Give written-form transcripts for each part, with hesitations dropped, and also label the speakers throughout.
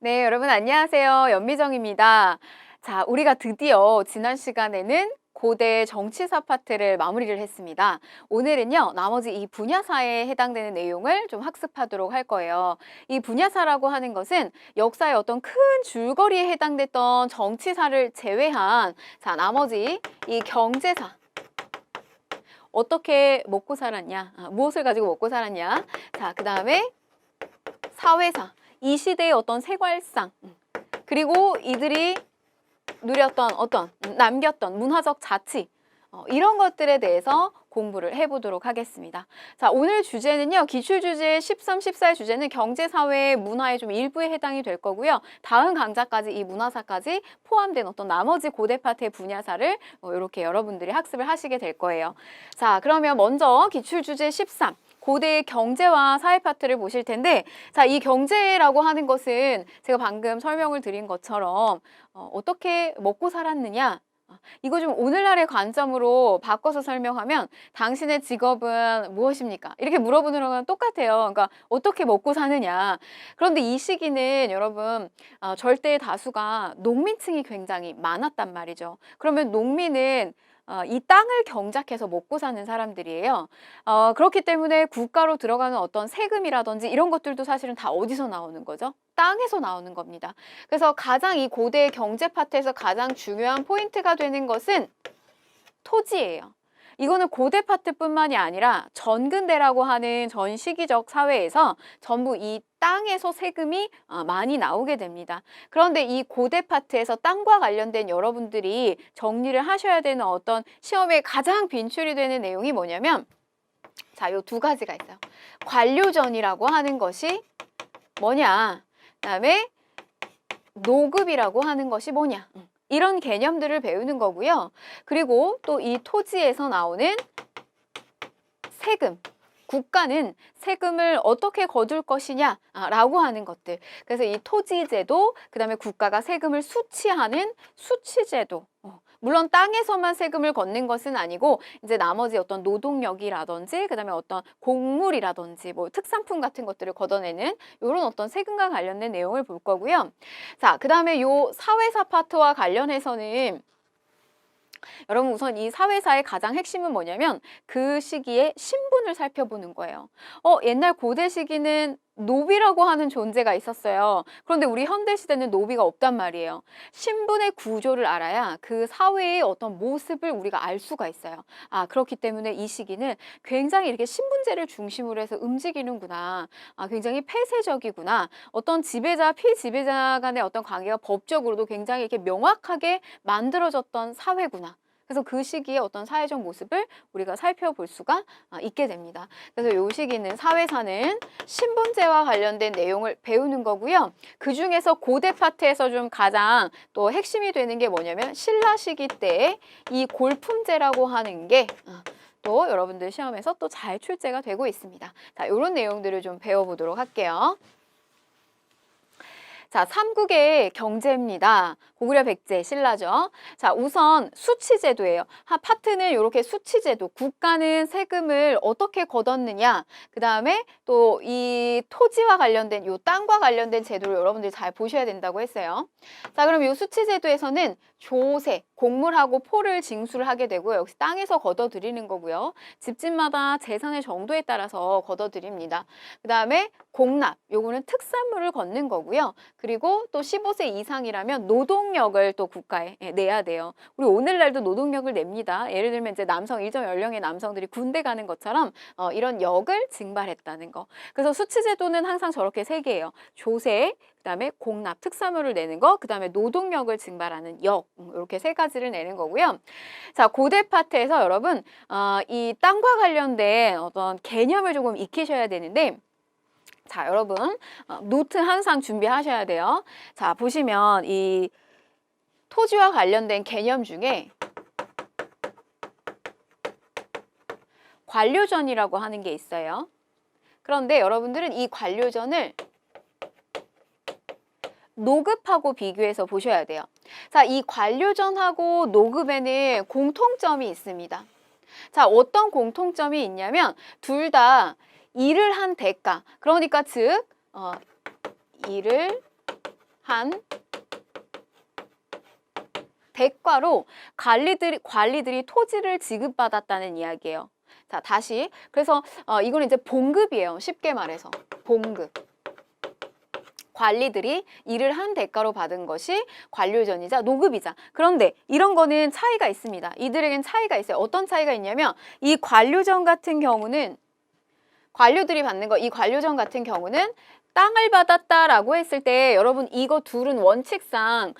Speaker 1: 네, 여러분 안녕하세요. 연미정입니다. 자, 우리가 드디어 지난 시간에는 고대 정치사 파트를 마무리를 했습니다. 오늘은요, 나머지 이 분야사에 해당되는 내용을 좀 학습하도록 할 거예요. 이 분야사라고 하는 것은 역사의 어떤 큰 줄거리에 해당됐던 정치사를 제외한, 자, 나머지 이 경제사, 어떻게 먹고 살았냐, 무엇을 가지고 먹고 살았냐, 자, 그 다음에 사회사, 이 시대의 어떤 생활상, 그리고 이들이 누렸던 남겼던 문화적 가치, 이런 것들에 대해서 공부를 해보도록 하겠습니다. 자, 오늘 주제는요, 기출주제 13, 14의 주제는 경제사회, 문화의 좀 일부에 해당이 될 거고요. 다음 강좌까지 이 문화사까지 포함된 어떤 나머지 고대 파트의 분야사를 이렇게 여러분들이 학습을 하시게 될 거예요. 자, 그러면 먼저 기출주제 13. 고대의 경제와 사회 파트를 보실 텐데, 자, 이 경제라고 하는 것은 제가 방금 설명을 드린 것처럼 어떻게 먹고 살았느냐, 이거 좀 오늘날의 관점으로 바꿔서 설명하면 당신의 직업은 무엇입니까? 이렇게 물어보는 거랑 똑같아요. 그러니까 어떻게 먹고 사느냐. 그런데 이 시기는 여러분 절대 다수가 농민층이 굉장히 많았단 말이죠. 그러면 농민은 이 땅을 경작해서 먹고 사는 사람들이에요. 그렇기 때문에 국가로 들어가는 어떤 세금이라든지 이런 것들도 사실은 다 어디서 나오는 거죠? 땅에서 나오는 겁니다. 그래서 가장 이 고대 경제 파트에서 가장 중요한 포인트가 되는 것은 토지예요. 이거는 고대 파트뿐만이 아니라 전근대라고 하는 전 시기적 사회에서 전부 이 땅에서 세금이 많이 나오게 됩니다. 그런데 이 고대 파트에서 땅과 관련된 여러분들이 정리를 하셔야 되는 어떤 시험에 가장 빈출이 되는 내용이 뭐냐면, 자, 요 두 가지가 있어요. 관료전이라고 하는 것이 뭐냐, 그다음에 노급이라고 하는 것이 뭐냐, 이런 개념들을 배우는 거고요. 그리고 또 이 토지에서 나오는 세금, 국가는 세금을 어떻게 거둘 것이냐라고 하는 것들. 그래서 이 토지제도, 그 다음에 국가가 세금을 수취하는 수취제도. 물론 땅에서만 세금을 걷는 것은 아니고 이제 나머지 어떤 노동력이라든지 그다음에 어떤 곡물이라든지 뭐 특산품 같은 것들을 걷어내는 이런 어떤 세금과 관련된 내용을 볼 거고요. 자, 그다음에 요 사회사 파트와 관련해서는 여러분 우선 이 사회사의 가장 핵심은 뭐냐면 그 시기에 신분을 살펴보는 거예요. 옛날 고대 시기는 노비라고 하는 존재가 있었어요. 그런데 우리 현대 시대는 노비가 없단 말이에요. 신분의 구조를 알아야 그 사회의 어떤 모습을 우리가 알 수가 있어요. 그렇기 때문에 이 시기는 굉장히 이렇게 신분제를 중심으로 해서 움직이는구나. 굉장히 폐쇄적이구나. 어떤 지배자, 피지배자 간의 어떤 관계가 법적으로도 굉장히 이렇게 명확하게 만들어졌던 사회구나. 그래서 그 시기의 어떤 사회적 모습을 우리가 살펴볼 수가 있게 됩니다. 그래서 이 시기는 사회사는 신분제와 관련된 내용을 배우는 거고요. 그 중에서 고대 파트에서 좀 가장 또 핵심이 되는 게 뭐냐면 신라 시기 때 이 골품제라고 하는 게 또 여러분들 시험에서 또 잘 출제가 되고 있습니다. 자, 이런 내용들을 좀 배워보도록 할게요. 자, 삼국의 경제입니다. 고구려 백제, 신라죠. 자, 우선 수치제도예요. 파트는 이렇게 수치제도, 국가는 세금을 어떻게 걷었느냐, 그 다음에 또 이 토지와 관련된, 요 땅과 관련된 제도를 여러분들이 잘 보셔야 된다고 했어요. 자, 그럼 이 수치제도에서는 조세, 곡물하고 포를 징수를 하게 되고요. 역시 땅에서 걷어들이는 거고요. 집집마다 재산의 정도에 따라서 걷어들입니다. 그 다음에 공납, 요거는 특산물을 걷는 거고요. 그리고 또 15세 이상이라면 노동력을 또 국가에 내야 돼요. 우리 오늘날도 노동력을 냅니다. 예를 들면 이제 남성, 일정 연령의 남성들이 군대 가는 것처럼 이런 역을 징발했다는 거. 그래서 수치제도는 항상 저렇게 세 개예요. 조세, 그다음에 공납, 특사물을 내는 거, 그다음에 노동력을 징발하는 역, 이렇게 세 가지를 내는 거고요. 자, 고대 파트에서 여러분 이 땅과 관련된 어떤 개념을 조금 익히셔야 되는데, 자, 여러분 노트 항상 준비하셔야 돼요. 자, 보시면 이 토지와 관련된 개념 중에 관료전이라고 하는 게 있어요. 그런데 여러분들은 이 관료전을 노급하고 비교해서 보셔야 돼요. 자, 이 관료전하고 노급에는 공통점이 있습니다. 자, 어떤 공통점이 있냐면 둘 다 일을 한 대가, 그러니까 즉 일을 한 대가로 관리들이 토지를 지급받았다는 이야기예요. 자, 다시. 그래서 이거는 이제 봉급이에요. 쉽게 말해서. 봉급. 관리들이 일을 한 대가로 받은 것이 관료전이자 노급이자. 그런데 이런 거는 차이가 있습니다. 이들에겐 차이가 있어요. 어떤 차이가 있냐면 이 관료전 같은 경우는 관료들이 받는 거, 이 관료전 같은 경우는 땅을 받았다라고 했을 때 여러분 이거 둘은 원칙상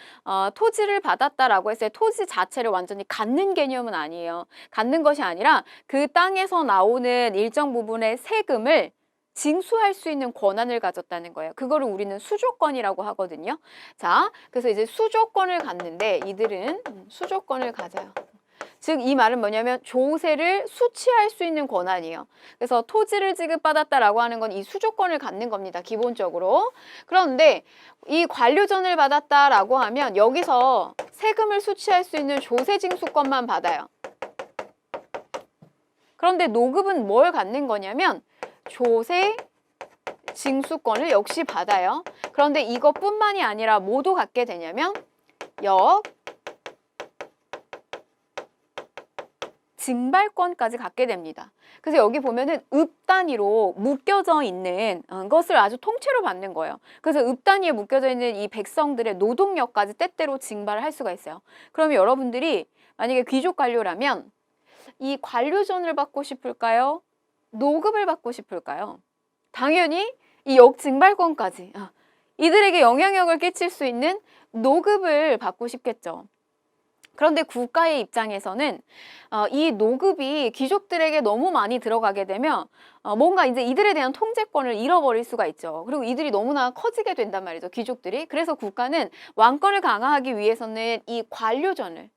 Speaker 1: 토지를 받았다라고 했을 때 토지 자체를 완전히 갖는 개념은 아니에요. 갖는 것이 아니라 그 땅에서 나오는 일정 부분의 세금을 징수할 수 있는 권한을 가졌다는 거예요. 그거를 우리는 수조권이라고 하거든요. 자, 그래서 이제 수조권을 갖는데 이들은 수조권을 가져요. 즉 이 말은 뭐냐면 조세를 수취할 수 있는 권한이에요. 그래서 토지를 지급받았다라고 하는 건 이 수조권을 갖는 겁니다. 기본적으로. 그런데 이 관료전을 받았다라고 하면 여기서 세금을 수취할 수 있는 조세징수권만 받아요. 그런데 노급은 뭘 갖는 거냐면 조세 징수권을 역시 받아요. 그런데 이것뿐만이 아니라 뭐도 갖게 되냐면 징발권까지 갖게 됩니다. 그래서 여기 보면은 읍 단위로 묶여져 있는 것을 아주 통째로 받는 거예요. 그래서 읍 단위에 묶여져 있는 이 백성들의 노동력까지 때때로 징발을 할 수가 있어요. 그러면 여러분들이 만약에 귀족 관료라면 이 관료전을 받고 싶을까요? 노급을 받고 싶을까요? 당연히 이 역징발권까지 이들에게 영향력을 끼칠 수 있는 노급을 받고 싶겠죠. 그런데 국가의 입장에서는 이 노급이 귀족들에게 너무 많이 들어가게 되면 뭔가 이제 이들에 대한 통제권을 잃어버릴 수가 있죠. 그리고 이들이 너무나 커지게 된단 말이죠. 귀족들이. 그래서 국가는 왕권을 강화하기 위해서는 이 관료전을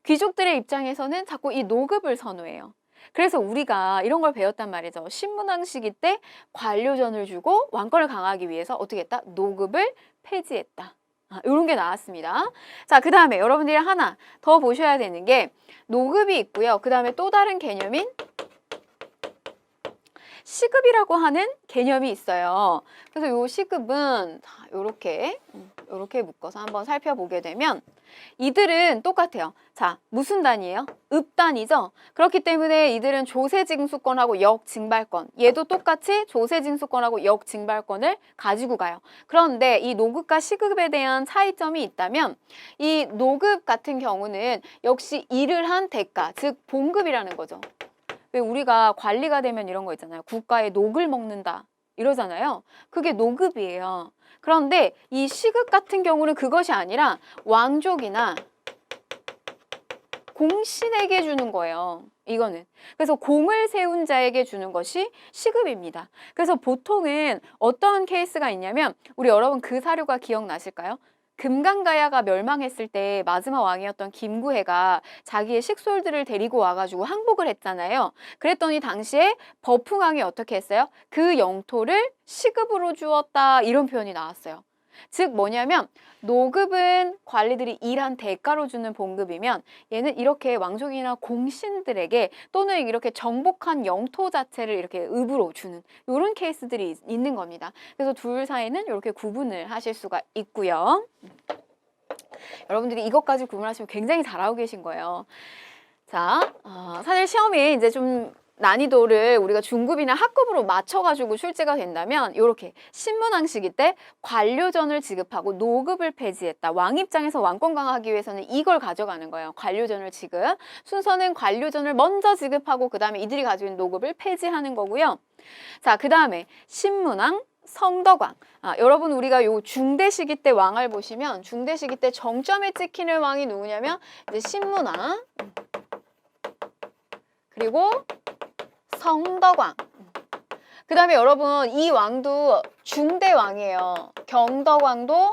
Speaker 1: 귀족들의 입장에서는 자꾸 이 노급을 선호해요. 그래서 우리가 이런 걸 배웠단 말이죠. 신문왕 시기 때 관료전을 주고 왕권을 강화하기 위해서 어떻게 했다? 노급을 폐지했다. 이런 게 나왔습니다. 자, 그 다음에 여러분들이 하나 더 보셔야 되는 게 노급이 있고요. 그 다음에 또 다른 개념인 시급이라고 하는 개념이 있어요. 그래서 이 시급은 이렇게 묶어서 한번 살펴보게 되면 이들은 똑같아요. 자, 무슨 단위예요? 읍 단위죠. 그렇기 때문에 이들은 조세징수권하고 역징발권, 얘도 똑같이 조세징수권하고 역징발권을 가지고 가요. 그런데 이 노급과 시급에 대한 차이점이 있다면 이 노급 같은 경우는 역시 일을 한 대가, 즉 봉급이라는 거죠. 왜 우리가 관리가 되면 이런 거 있잖아요. 국가의 녹을 먹는다 이러잖아요. 그게 노급이에요. 그런데 이 시급 같은 경우는 그것이 아니라 왕족이나 공신에게 주는 거예요. 이거는. 그래서 공을 세운 자에게 주는 것이 시급입니다. 그래서 보통은 어떤 케이스가 있냐면 우리 여러분 그 사료가 기억나실까요? 금강가야가 멸망했을 때 마지막 왕이었던 김구해가 자기의 식솔들을 데리고 와가지고 항복을 했잖아요. 그랬더니 당시에 버풍왕이 어떻게 했어요? 그 영토를 시급으로 주었다 이런 표현이 나왔어요. 즉 뭐냐면 노급은 관리들이 일한 대가로 주는 봉급이면 얘는 이렇게 왕족이나 공신들에게 또는 이렇게 정복한 영토 자체를 이렇게 읍으로 주는 이런 케이스들이 있는 겁니다. 그래서 둘 사이는 이렇게 구분을 하실 수가 있고요. 여러분들이 이것까지 구분하시면 굉장히 잘하고 계신 거예요. 자, 사실 시험에 이제 좀 난이도를 우리가 중급이나 하급으로 맞춰가지고 출제가 된다면 이렇게 신문왕 시기 때 관료전을 지급하고 노급을 폐지했다. 왕 입장에서 왕권 강화하기 위해서는 이걸 가져가는 거예요. 관료전을 지급. 순서는 관료전을 먼저 지급하고 그 다음에 이들이 가지고 있는 노급을 폐지하는 거고요. 자, 그 다음에 신문왕, 성덕왕. 여러분 우리가 요 중대 시기 때 왕을 보시면 중대 시기 때 정점에 찍히는 왕이 누구냐면 이제 신문왕 그리고 성덕왕. 그 다음에 여러분 이 왕도 중대왕이에요. 경덕왕도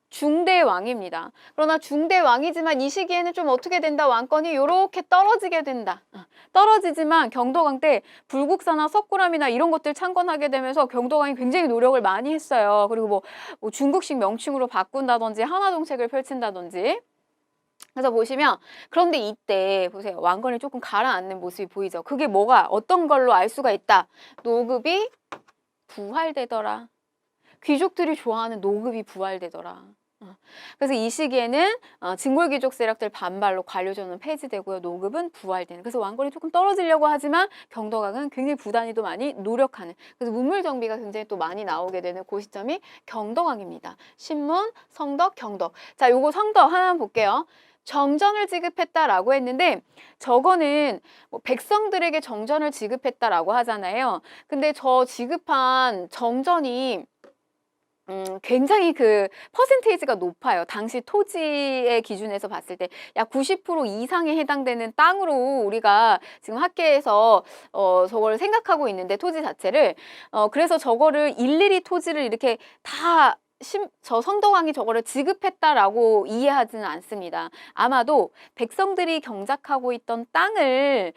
Speaker 1: 중대왕입니다. 그러나 중대왕이지만 이 시기에는 좀 어떻게 된다? 왕권이 이렇게 떨어지게 된다. 떨어지지만 경덕왕 때 불국사나 석굴암이나 이런 것들 창건하게 되면서 경덕왕이 굉장히 노력을 많이 했어요. 그리고 뭐 중국식 명칭으로 바꾼다든지 하나정책을 펼친다든지. 그래서 보시면 그런데 이때 보세요. 왕권이 조금 가라앉는 모습이 보이죠. 그게 뭐가 어떤 걸로 알 수가 있다. 노급이 부활되더라. 귀족들이 좋아하는 노급이 부활되더라. 그래서 이 시기에는 진골귀족 세력들 반발로 관료제도는 폐지되고요. 노급은 부활되는. 그래서 왕권이 조금 떨어지려고 하지만 경덕왕은 굉장히 부단히도 많이 노력하는. 그래서 문물 정비가 굉장히 또 많이 나오게 되는 그 시점이 경덕왕입니다. 신문, 성덕, 경덕. 자, 요거 성덕 하나 볼게요. 정전을 지급했다라고 했는데 저거는 뭐 백성들에게 정전을 지급했다라고 하잖아요. 근데 저 지급한 정전이 굉장히 그 퍼센테이지가 높아요. 당시 토지의 기준에서 봤을 때 약 90% 이상에 해당되는 땅으로 우리가 지금 학계에서 저걸 생각하고 있는데 토지 자체를 그래서 저거를 일일이 토지를 이렇게 다 저 성덕왕이 저거를 지급했다라고 이해하지는 않습니다. 아마도 백성들이 경작하고 있던 땅을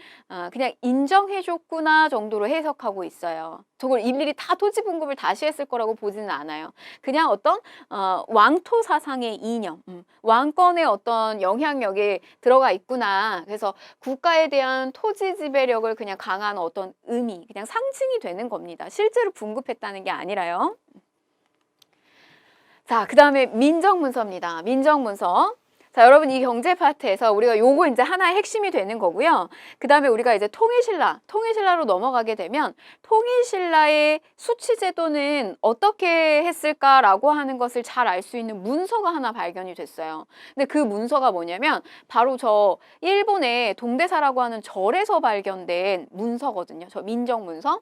Speaker 1: 그냥 인정해줬구나 정도로 해석하고 있어요. 저걸 일일이 다 토지 분급을 다시 했을 거라고 보지는 않아요. 그냥 어떤 왕토 사상의 이념, 왕권의 어떤 영향력이 들어가 있구나. 그래서 국가에 대한 토지 지배력을 그냥 강한 어떤 의미, 그냥 상징이 되는 겁니다. 실제로 분급했다는 게 아니라요. 자, 그 다음에 민정문서입니다. 민정문서. 자, 여러분 이 경제 파트에서 우리가 요거 이제 하나의 핵심이 되는 거고요. 그 다음에 우리가 이제 통일신라로 넘어가게 되면 통일신라의 수취제도는 어떻게 했을까라고 하는 것을 잘 알 수 있는 문서가 하나 발견이 됐어요. 근데 그 문서가 뭐냐면 바로 저 일본의 동대사라고 하는 절에서 발견된 문서거든요. 저 민정문서.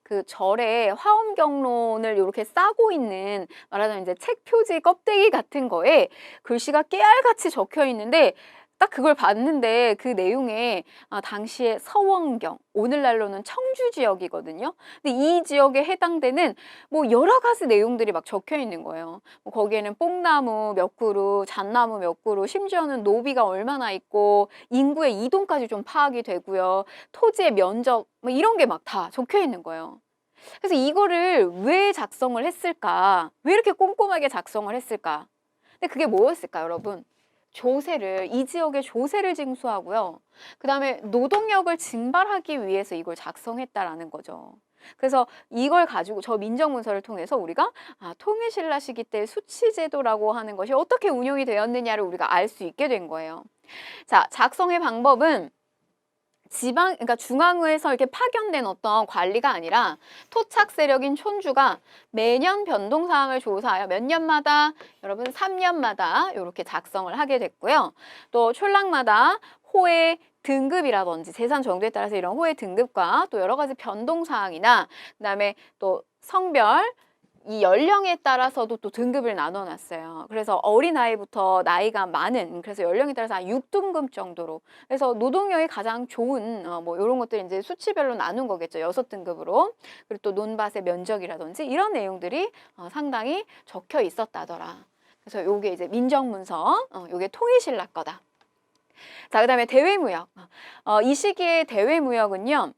Speaker 1: 그 절에 화엄경론을 이렇게 싸고 있는 말하자면 이제 책 표지 껍데기 같은 거에 글씨가 깨알같이 적혀 있는데 딱 그걸 봤는데 그 내용에 당시에 서원경, 오늘날로는 청주 지역이거든요. 근데 이 지역에 해당되는 뭐 여러 가지 내용들이 막 적혀 있는 거예요. 뭐 거기에는 뽕나무 몇 그루, 잣나무 몇 그루, 심지어는 노비가 얼마나 있고 인구의 이동까지 좀 파악이 되고요. 토지의 면적 뭐 이런 게 막 다 적혀 있는 거예요. 그래서 이거를 왜 작성을 했을까? 왜 이렇게 꼼꼼하게 작성을 했을까? 근데 그게 뭐였을까, 여러분? 이 지역의 조세를 징수하고요. 그 다음에 노동력을 증발하기 위해서 이걸 작성했다라는 거죠. 그래서 이걸 가지고 저 민정문서를 통해서 우리가 통일신라 시기 때 수치제도라고 하는 것이 어떻게 운영이 되었느냐를 우리가 알 수 있게 된 거예요. 자, 작성의 방법은 그러니까 중앙에서 이렇게 파견된 어떤 관리가 아니라 토착 세력인 촌주가 매년 변동 사항을 조사하여 몇 년마다 여러분 3년마다 이렇게 작성을 하게 됐고요. 또 촌락마다 호의 등급이라든지 재산 정도에 따라서 이런 호의 등급과 또 여러 가지 변동 사항이나 그다음에 또 성별 이 연령에 따라서도 또 등급을 나눠놨어요. 그래서 어린아이부터 나이가 많은, 그래서 연령에 따라서 한 6등급 정도로. 그래서 노동력이 가장 좋은, 뭐, 이런 것들 이제 수치별로 나눈 거겠죠. 6등급으로. 그리고 또 논밭의 면적이라든지 이런 내용들이 상당히 적혀 있었다더라. 그래서 요게 이제 민정문서, 요게 통일신라 거다. 자, 그 다음에 대외무역. 이 시기의 대외무역은요.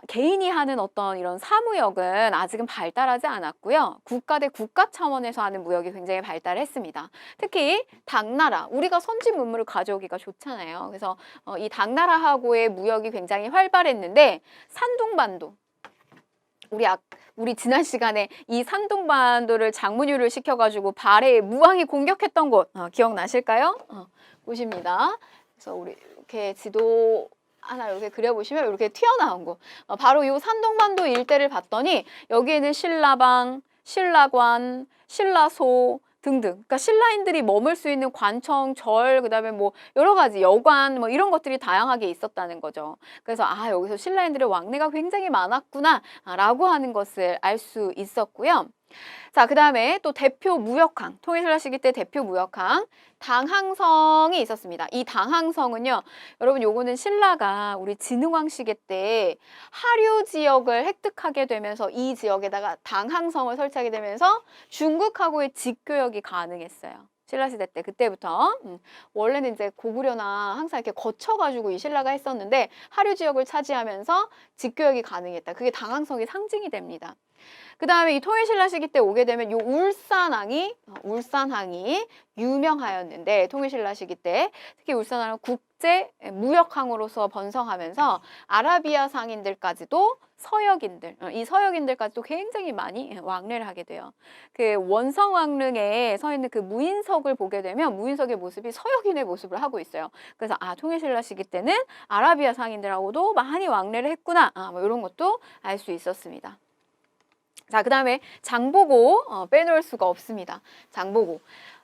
Speaker 1: 개인이 하는 어떤 이런 사무역은 아직은 발달하지 않았고요. 국가 대 국가 차원에서 하는 무역이 굉장히 발달했습니다. 특히 당나라, 우리가 선진 문물을 가져오기가 좋잖아요. 그래서 이 당나라하고의 무역이 굉장히 활발했는데 산둥반도, 우리 지난 시간에 이 산둥반도를 장문유를 시켜가지고 발해 무왕이 공격했던 곳 기억나실까요? 보십니다. 그래서 우리 이렇게 지도 하나 이렇게 그려보시면 이렇게 튀어나온 거 바로 이 산둥반도 일대를 봤더니 여기에는 신라방, 신라관, 신라소 등등 그러니까 신라인들이 머물 수 있는 관청, 절, 그다음에 뭐 여러 가지 여관 뭐 이런 것들이 다양하게 있었다는 거죠. 그래서 여기서 신라인들의 왕래가 굉장히 많았구나 라고 하는 것을 알 수 있었고요. 자, 그 다음에 또 대표 무역항, 통일신라 시기 때 대표 무역항 당항성이 있었습니다. 이 당항성은요, 여러분 요거는 신라가 우리 진흥왕 시기 때 하류 지역을 획득하게 되면서 이 지역에다가 당항성을 설치하게 되면서 중국하고의 직교역이 가능했어요. 신라시대 때 그때부터 원래는 이제 고구려나 항상 이렇게 거쳐가지고 이 신라가 했었는데 하류 지역을 차지하면서 직교역이 가능했다. 그게 당항성의 상징이 됩니다. 그 다음에 이 통일신라 시기 때 오게 되면 요 울산항이 유명하였는데 통일신라 시기 때 특히 울산항은 국제 무역항으로서 번성하면서 아라비아 상인들까지도 서역인들, 이 서역인들까지도 굉장히 많이 왕래를 하게 돼요. 그 원성왕릉에 서 있는 그 무인석을 보게 되면 무인석의 모습이 서역인의 모습을 하고 있어요. 그래서 통일신라 시기 때는 아라비아 상인들하고도 많이 왕래를 했구나. 뭐 이런 것도 알 수 있었습니다. 자, 그 다음에 장보고 빼놓을 수가 없습니다. 장보고.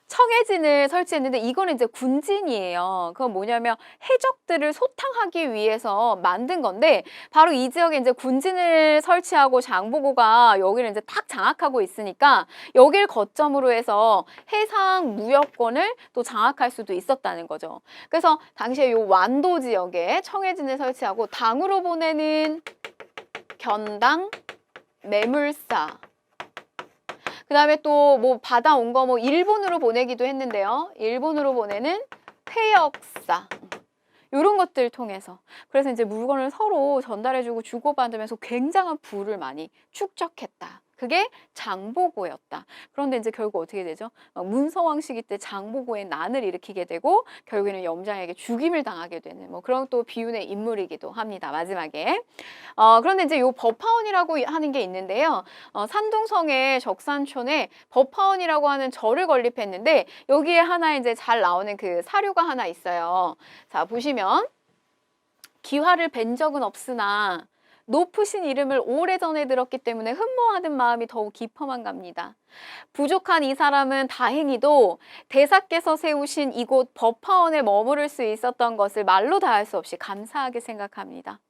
Speaker 1: 청해진을 설치했는데 이거는 이제 군진이에요. 그건 뭐냐면 해적들을 소탕하기 위해서 만든 건데 바로 이 지역에 이제 군진을 설치하고 장보고가 여기를 이제 딱 장악하고 있으니까 여길 거점으로 해서 해상 무역권을 또 장악할 수도 있었다는 거죠. 그래서 당시에 이 완도 지역에 청해진을 설치하고 당으로 보내는 견당, 매물사, 그 다음에 또 뭐 받아온 거 뭐 일본으로 보내기도 했는데요. 일본으로 보내는 폐역사. 이런 것들 통해서. 그래서 이제 물건을 서로 전달해주고 주고받으면서 굉장한 부를 많이 축적했다. 그게 장보고였다. 그런데 이제 결국 어떻게 되죠? 문서왕 시기 때 장보고의 난을 일으키게 되고 결국에는 염장에게 죽임을 당하게 되는 뭐 그런 또 비운의 인물이기도 합니다. 마지막에. 그런데 이제 요 법화원이라고 하는 게 있는데요. 산둥성의 적산촌에 법화원이라고 하는 절을 건립했는데 여기에 하나 이제 잘 나오는 그 사료가 하나 있어요. 자, 보시면 기화를 뵌 적은 없으나 높으신 이름을 오래전에 들었기 때문에 흠모하는 마음이 더욱 깊어만 갑니다. 부족한 이 사람은 다행히도 대사께서 세우신 이곳 법화원에 머무를 수 있었던 것을 말로 다할 수 없이 감사하게 생각합니다.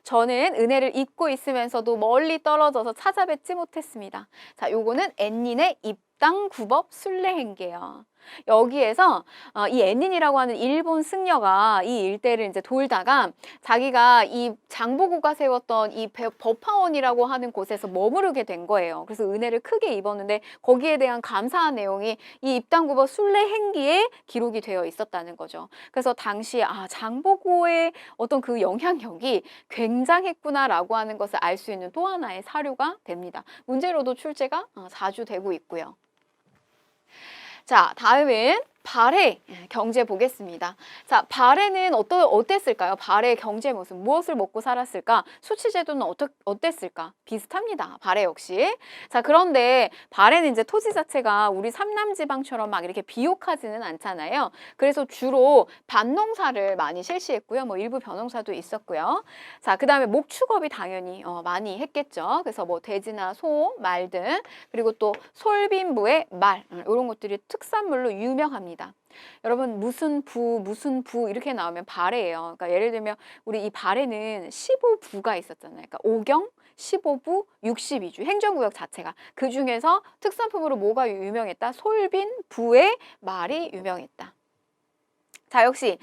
Speaker 1: 저는 은혜를 잊고 있으면서도 멀리 떨어져서 찾아뵙지 못했습니다. 자, 요거는 앤닌의 입당구법 순례행기예요. 여기에서 이 앤닌이라고 하는 일본 승려가 이 일대를 이제 돌다가 자기가 이 장보고가 세웠던 이 법화원이라고 하는 곳에서 머무르게 된 거예요. 그래서 은혜를 크게 입었는데 거기에 대한 감사한 내용이 이 입당구법 순례행기에 기록이 되어 있었다는 거죠. 그래서 당시 장보고의 어떤 그 영향력이 굉장했구나라고 하는 것을 알 수 있는 또 하나의 사료가 됩니다. 문제로도 출제가 자주 되고 있고요. 자, 다음은 발해 경제 보겠습니다. 자, 발해는 어땠을까요? 발해의 경제 모습, 무엇을 먹고 살았을까? 수치제도는 어땠을까? 비슷합니다. 발해 역시. 자, 그런데 발해는 이제 토지 자체가 우리 삼남지방처럼 막 이렇게 비옥하지는 않잖아요. 그래서 주로 밭농사를 많이 실시했고요. 뭐 일부 벼농사도 있었고요. 자, 그 다음에 목축업이 당연히 많이 했겠죠. 그래서 뭐 돼지나 소, 말 등, 그리고 또 솔빈부의 말, 이런 것들이 특산물로 유명합니다. 여러분 무슨 부 이렇게 나오면 발해예요. 그러니까 예를 들면 우리 이 발해는 15부가 있었잖아요. 그러니까 5경, 15부, 62주 행정구역 자체가 그 중에서 특산품으로 뭐가 유명했다? 솔빈 부의 말이 유명했다. 자, 역시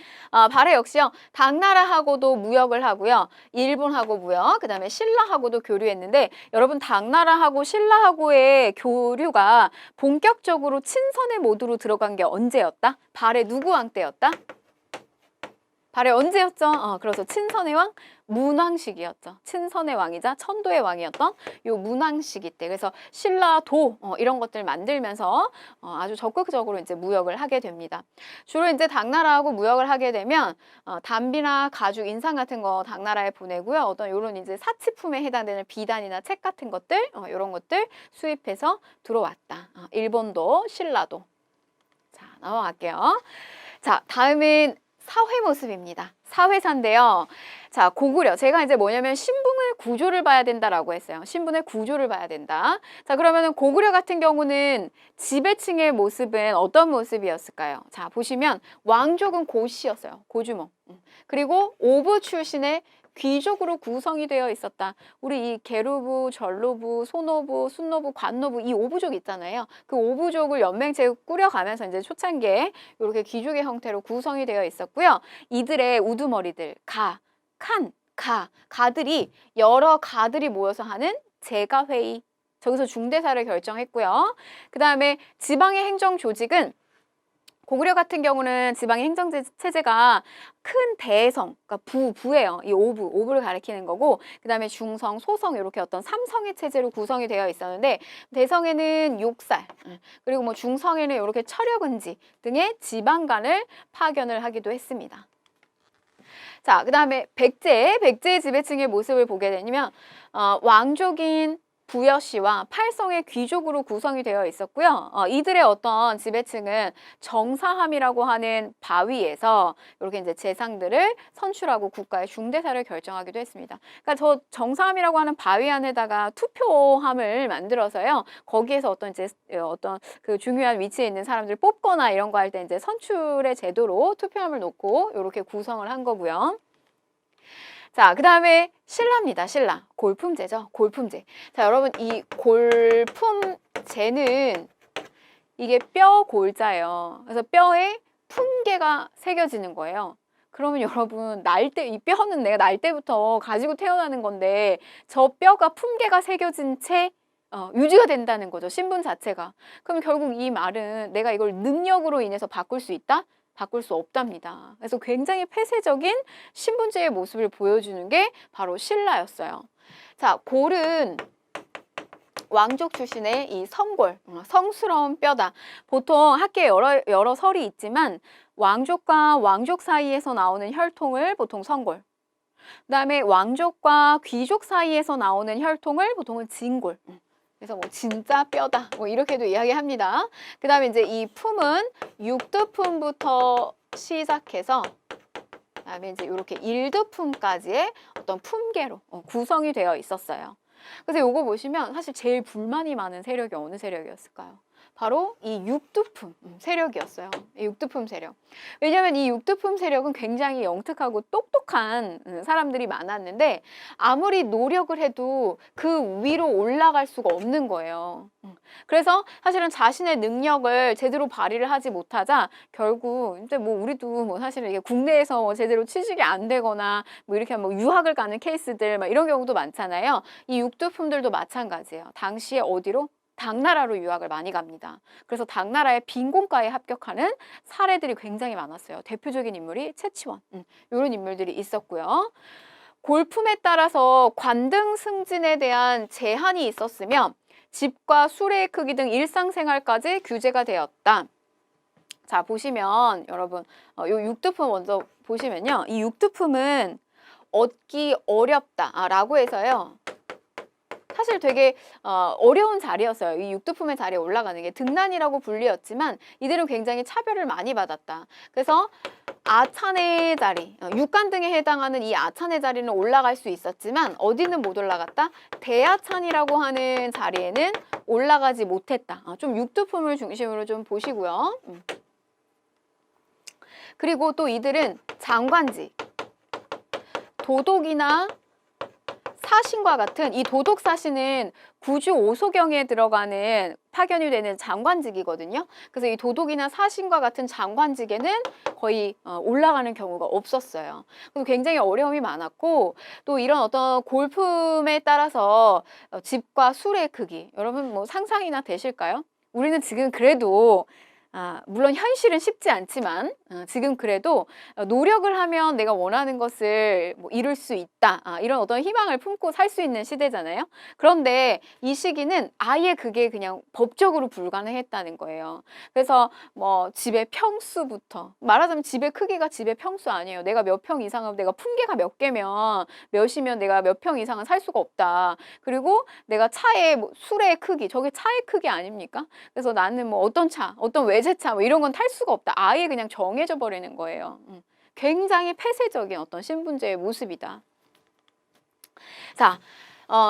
Speaker 1: 발해 역시요. 당나라하고도 무역을 하고요. 일본하고 무역, 그 다음에 신라하고도 교류했는데 여러분 당나라하고 신라하고의 교류가 본격적으로 친선의 모드로 들어간 게 언제였다? 발해 누구 왕 때였다? 발해 언제였죠? 그래서 친선의 왕 문왕시기였죠. 친선의 왕이자 천도의 왕이었던 요 문왕시기 때. 그래서 신라 도 이런 것들 만들면서 아주 적극적으로 이제 무역을 하게 됩니다. 주로 이제 당나라하고 무역을 하게 되면 담비나 가죽, 인상 같은 거 당나라에 보내고요. 어떤 요런 이제 사치품에 해당되는 비단이나 책 같은 것들 이런 것들 수입해서 들어왔다. 일본도 신라도. 자, 넘어갈게요. 자, 다음은 사회 모습입니다. 사회사인데요. 자, 고구려. 제가 이제 뭐냐면 신분의 구조를 봐야 된다라고 했어요. 신분의 구조를 봐야 된다. 자, 그러면은 고구려 같은 경우는 지배층의 모습은 어떤 모습이었을까요? 자, 보시면 왕족은 고씨였어요. 고주몽. 그리고 오부 출신의 귀족으로 구성이 되어 있었다. 우리 이 계루부, 전루부, 소노부, 순노부, 관노부 이 오부족 있잖아요. 그 오부족을 연맹체로 꾸려가면서 이제 초창기에 이렇게 귀족의 형태로 구성이 되어 있었고요. 이들의 우두머리들, 가들이 여러 가들이 모여서 하는 제가회의. 저기서 중대사를 결정했고요. 그 다음에 지방의 행정 조직은 고구려 같은 경우는 지방의 행정체제가 큰 대성, 그러니까 부예요. 이 오부를 가리키는 거고, 그 다음에 중성, 소성 이렇게 어떤 삼성의 체제로 구성이 되어 있었는데 대성에는 욕살, 그리고 뭐 중성에는 이렇게 철역은지 등의 지방관을 파견을 하기도 했습니다. 자, 그 다음에 백제의 지배층의 모습을 보게 되면 왕족인 부여씨와 팔성의 귀족으로 구성이 되어 있었고요. 이들의 어떤 지배층은 정사함이라고 하는 바위에서 이렇게 이제 재상들을 선출하고 국가의 중대사를 결정하기도 했습니다. 그러니까 저 정사함이라고 하는 바위 안에다가 투표함을 만들어서요. 거기에서 어떤 그 중요한 위치에 있는 사람들 뽑거나 이런 거 할 때 이제 선출의 제도로 투표함을 놓고 이렇게 구성을 한 거고요. 자, 그 다음에 신라입니다. 신라. 골품제죠. 골품제. 자, 여러분 이 골품제는 이게 뼈 골자예요. 그래서 뼈에 품개가 새겨지는 거예요. 그러면 여러분 이 뼈는 내가 날 때부터 가지고 태어나는 건데 저 뼈가 품개가 새겨진 채 유지가 된다는 거죠. 신분 자체가. 그럼 결국 이 말은 내가 이걸 능력으로 인해서 바꿀 수 있다? 바꿀 수 없답니다. 그래서 굉장히 폐쇄적인 신분제의 모습을 보여주는 게 바로 신라였어요. 자, 골은 왕족 출신의 이 성골, 성스러운 뼈다. 보통 학계에 여러 설이 있지만 왕족과 왕족 사이에서 나오는 혈통을 보통 성골, 그 다음에 왕족과 귀족 사이에서 나오는 혈통을 보통은 진골. 그래서 뭐 진짜 뼈다 뭐 이렇게도 이야기합니다. 그 다음에 이제 이 품은 육두품부터 시작해서 그다음에 이제 이렇게 일두품까지의 어떤 품계로 구성이 되어 있었어요. 그래서 요거 보시면 사실 제일 불만이 많은 세력이 어느 세력이었을까요? 바로 이 육두품 세력이었어요. 이 육두품 세력. 왜냐하면 이 육두품 세력은 굉장히 영특하고 똑똑한 사람들이 많았는데 아무리 노력을 해도 그 위로 올라갈 수가 없는 거예요. 그래서 사실은 자신의 능력을 제대로 발휘를 하지 못하자 결국 이제 뭐 우리도 뭐 사실은 이게 국내에서 뭐 제대로 취직이 안 되거나 뭐 이렇게 뭐 유학을 가는 케이스들 막 이런 경우도 많잖아요. 이 육두품들도 마찬가지예요. 당시에 어디로? 당나라로 유학을 많이 갑니다. 그래서 당나라의 빈곤과에 합격하는 사례들이 굉장히 많았어요. 대표적인 인물이 채치원 이런 인물들이 있었고요. 골품에 따라서 관등 승진에 대한 제한이 있었으며 집과 수레의 크기 등 일상생활까지 규제가 되었다. 자, 보시면 여러분 요 육두품 먼저 보시면요. 이 육두품은 얻기 어렵다라고 해서요. 사실 되게 어려운 자리였어요. 이 육두품의 자리에 올라가는 게 등난이라고 불리었지만 이들은 굉장히 차별을 많이 받았다. 그래서 아찬의 자리, 육간 등에 해당하는 이 아찬의 자리는 올라갈 수 있었지만 어디는 못 올라갔다? 대아찬이라고 하는 자리에는 올라가지 못했다. 좀 육두품을 중심으로 좀 보시고요. 그리고 또 이들은 장관직, 도독이나 사신과 같은 이 도독 사신은 구주 오소경에 들어가는 파견이 되는 장관직이거든요. 그래서 이 도독이나 사신과 같은 장관직에는 거의 올라가는 경우가 없었어요. 그래서 굉장히 어려움이 많았고 또 이런 어떤 골품에 따라서 집과 술의 크기 여러분 뭐 상상이나 되실까요? 우리는 지금 그래도 물론 현실은 쉽지 않지만 지금 그래도 노력을 하면 내가 원하는 것을 뭐 이룰 수 있다. 이런 어떤 희망을 품고 살 수 있는 시대잖아요. 그런데 이 시기는 아예 그게 그냥 법적으로 불가능했다는 거예요. 그래서 뭐 집의 평수부터 말하자면 집의 크기가 집의 평수 아니에요. 내가 몇 평 이상은 내가 품계가 몇 개면 몇이면 내가 몇 평 이상은 살 수가 없다. 그리고 내가 차의 뭐 술의 크기 저게 차의 크기 아닙니까? 그래서 나는 뭐 어떤 차, 어떤 외제차 뭐 이런 건 탈 수가 없다. 아예 그냥 정해져 버리는 거예요. 굉장히 폐쇄적인 어떤 신분제의 모습이다. 자,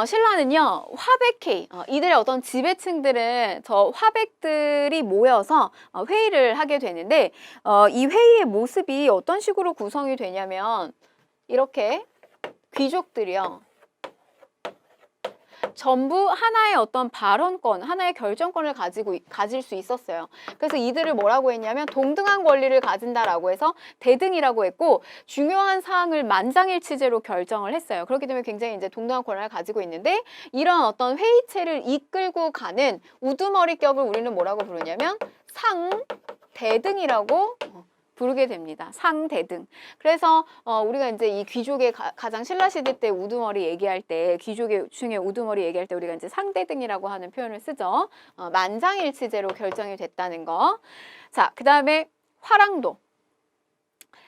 Speaker 1: 신라는요 화백회의, 이들의 어떤 지배층들은 저 화백들이 모여서 회의를 하게 되는데 이 회의의 모습이 어떤 식으로 구성이 되냐면 이렇게 귀족들이요. 전부 하나의 어떤 발언권, 하나의 결정권을 가질 수 있었어요. 그래서 이들을 뭐라고 했냐면 동등한 권리를 가진다라고 해서 대등이라고 했고 중요한 사항을 만장일치제로 결정을 했어요. 그렇기 때문에 굉장히 이제 동등한 권한을 가지고 있는데 이런 어떤 회의체를 이끌고 가는 우두머리격을 우리는 뭐라고 부르냐면 상대등이라고 부르게 됩니다. 상대등. 그래서 우리가 이제 이 귀족의 가장 신라시대 때 우두머리 얘기할 때 귀족의 중에 우두머리 얘기할 때 우리가 이제 상대등이라고 하는 표현을 쓰죠. 만장일치제로 결정이 됐다는 거. 자, 그 다음에 화랑도.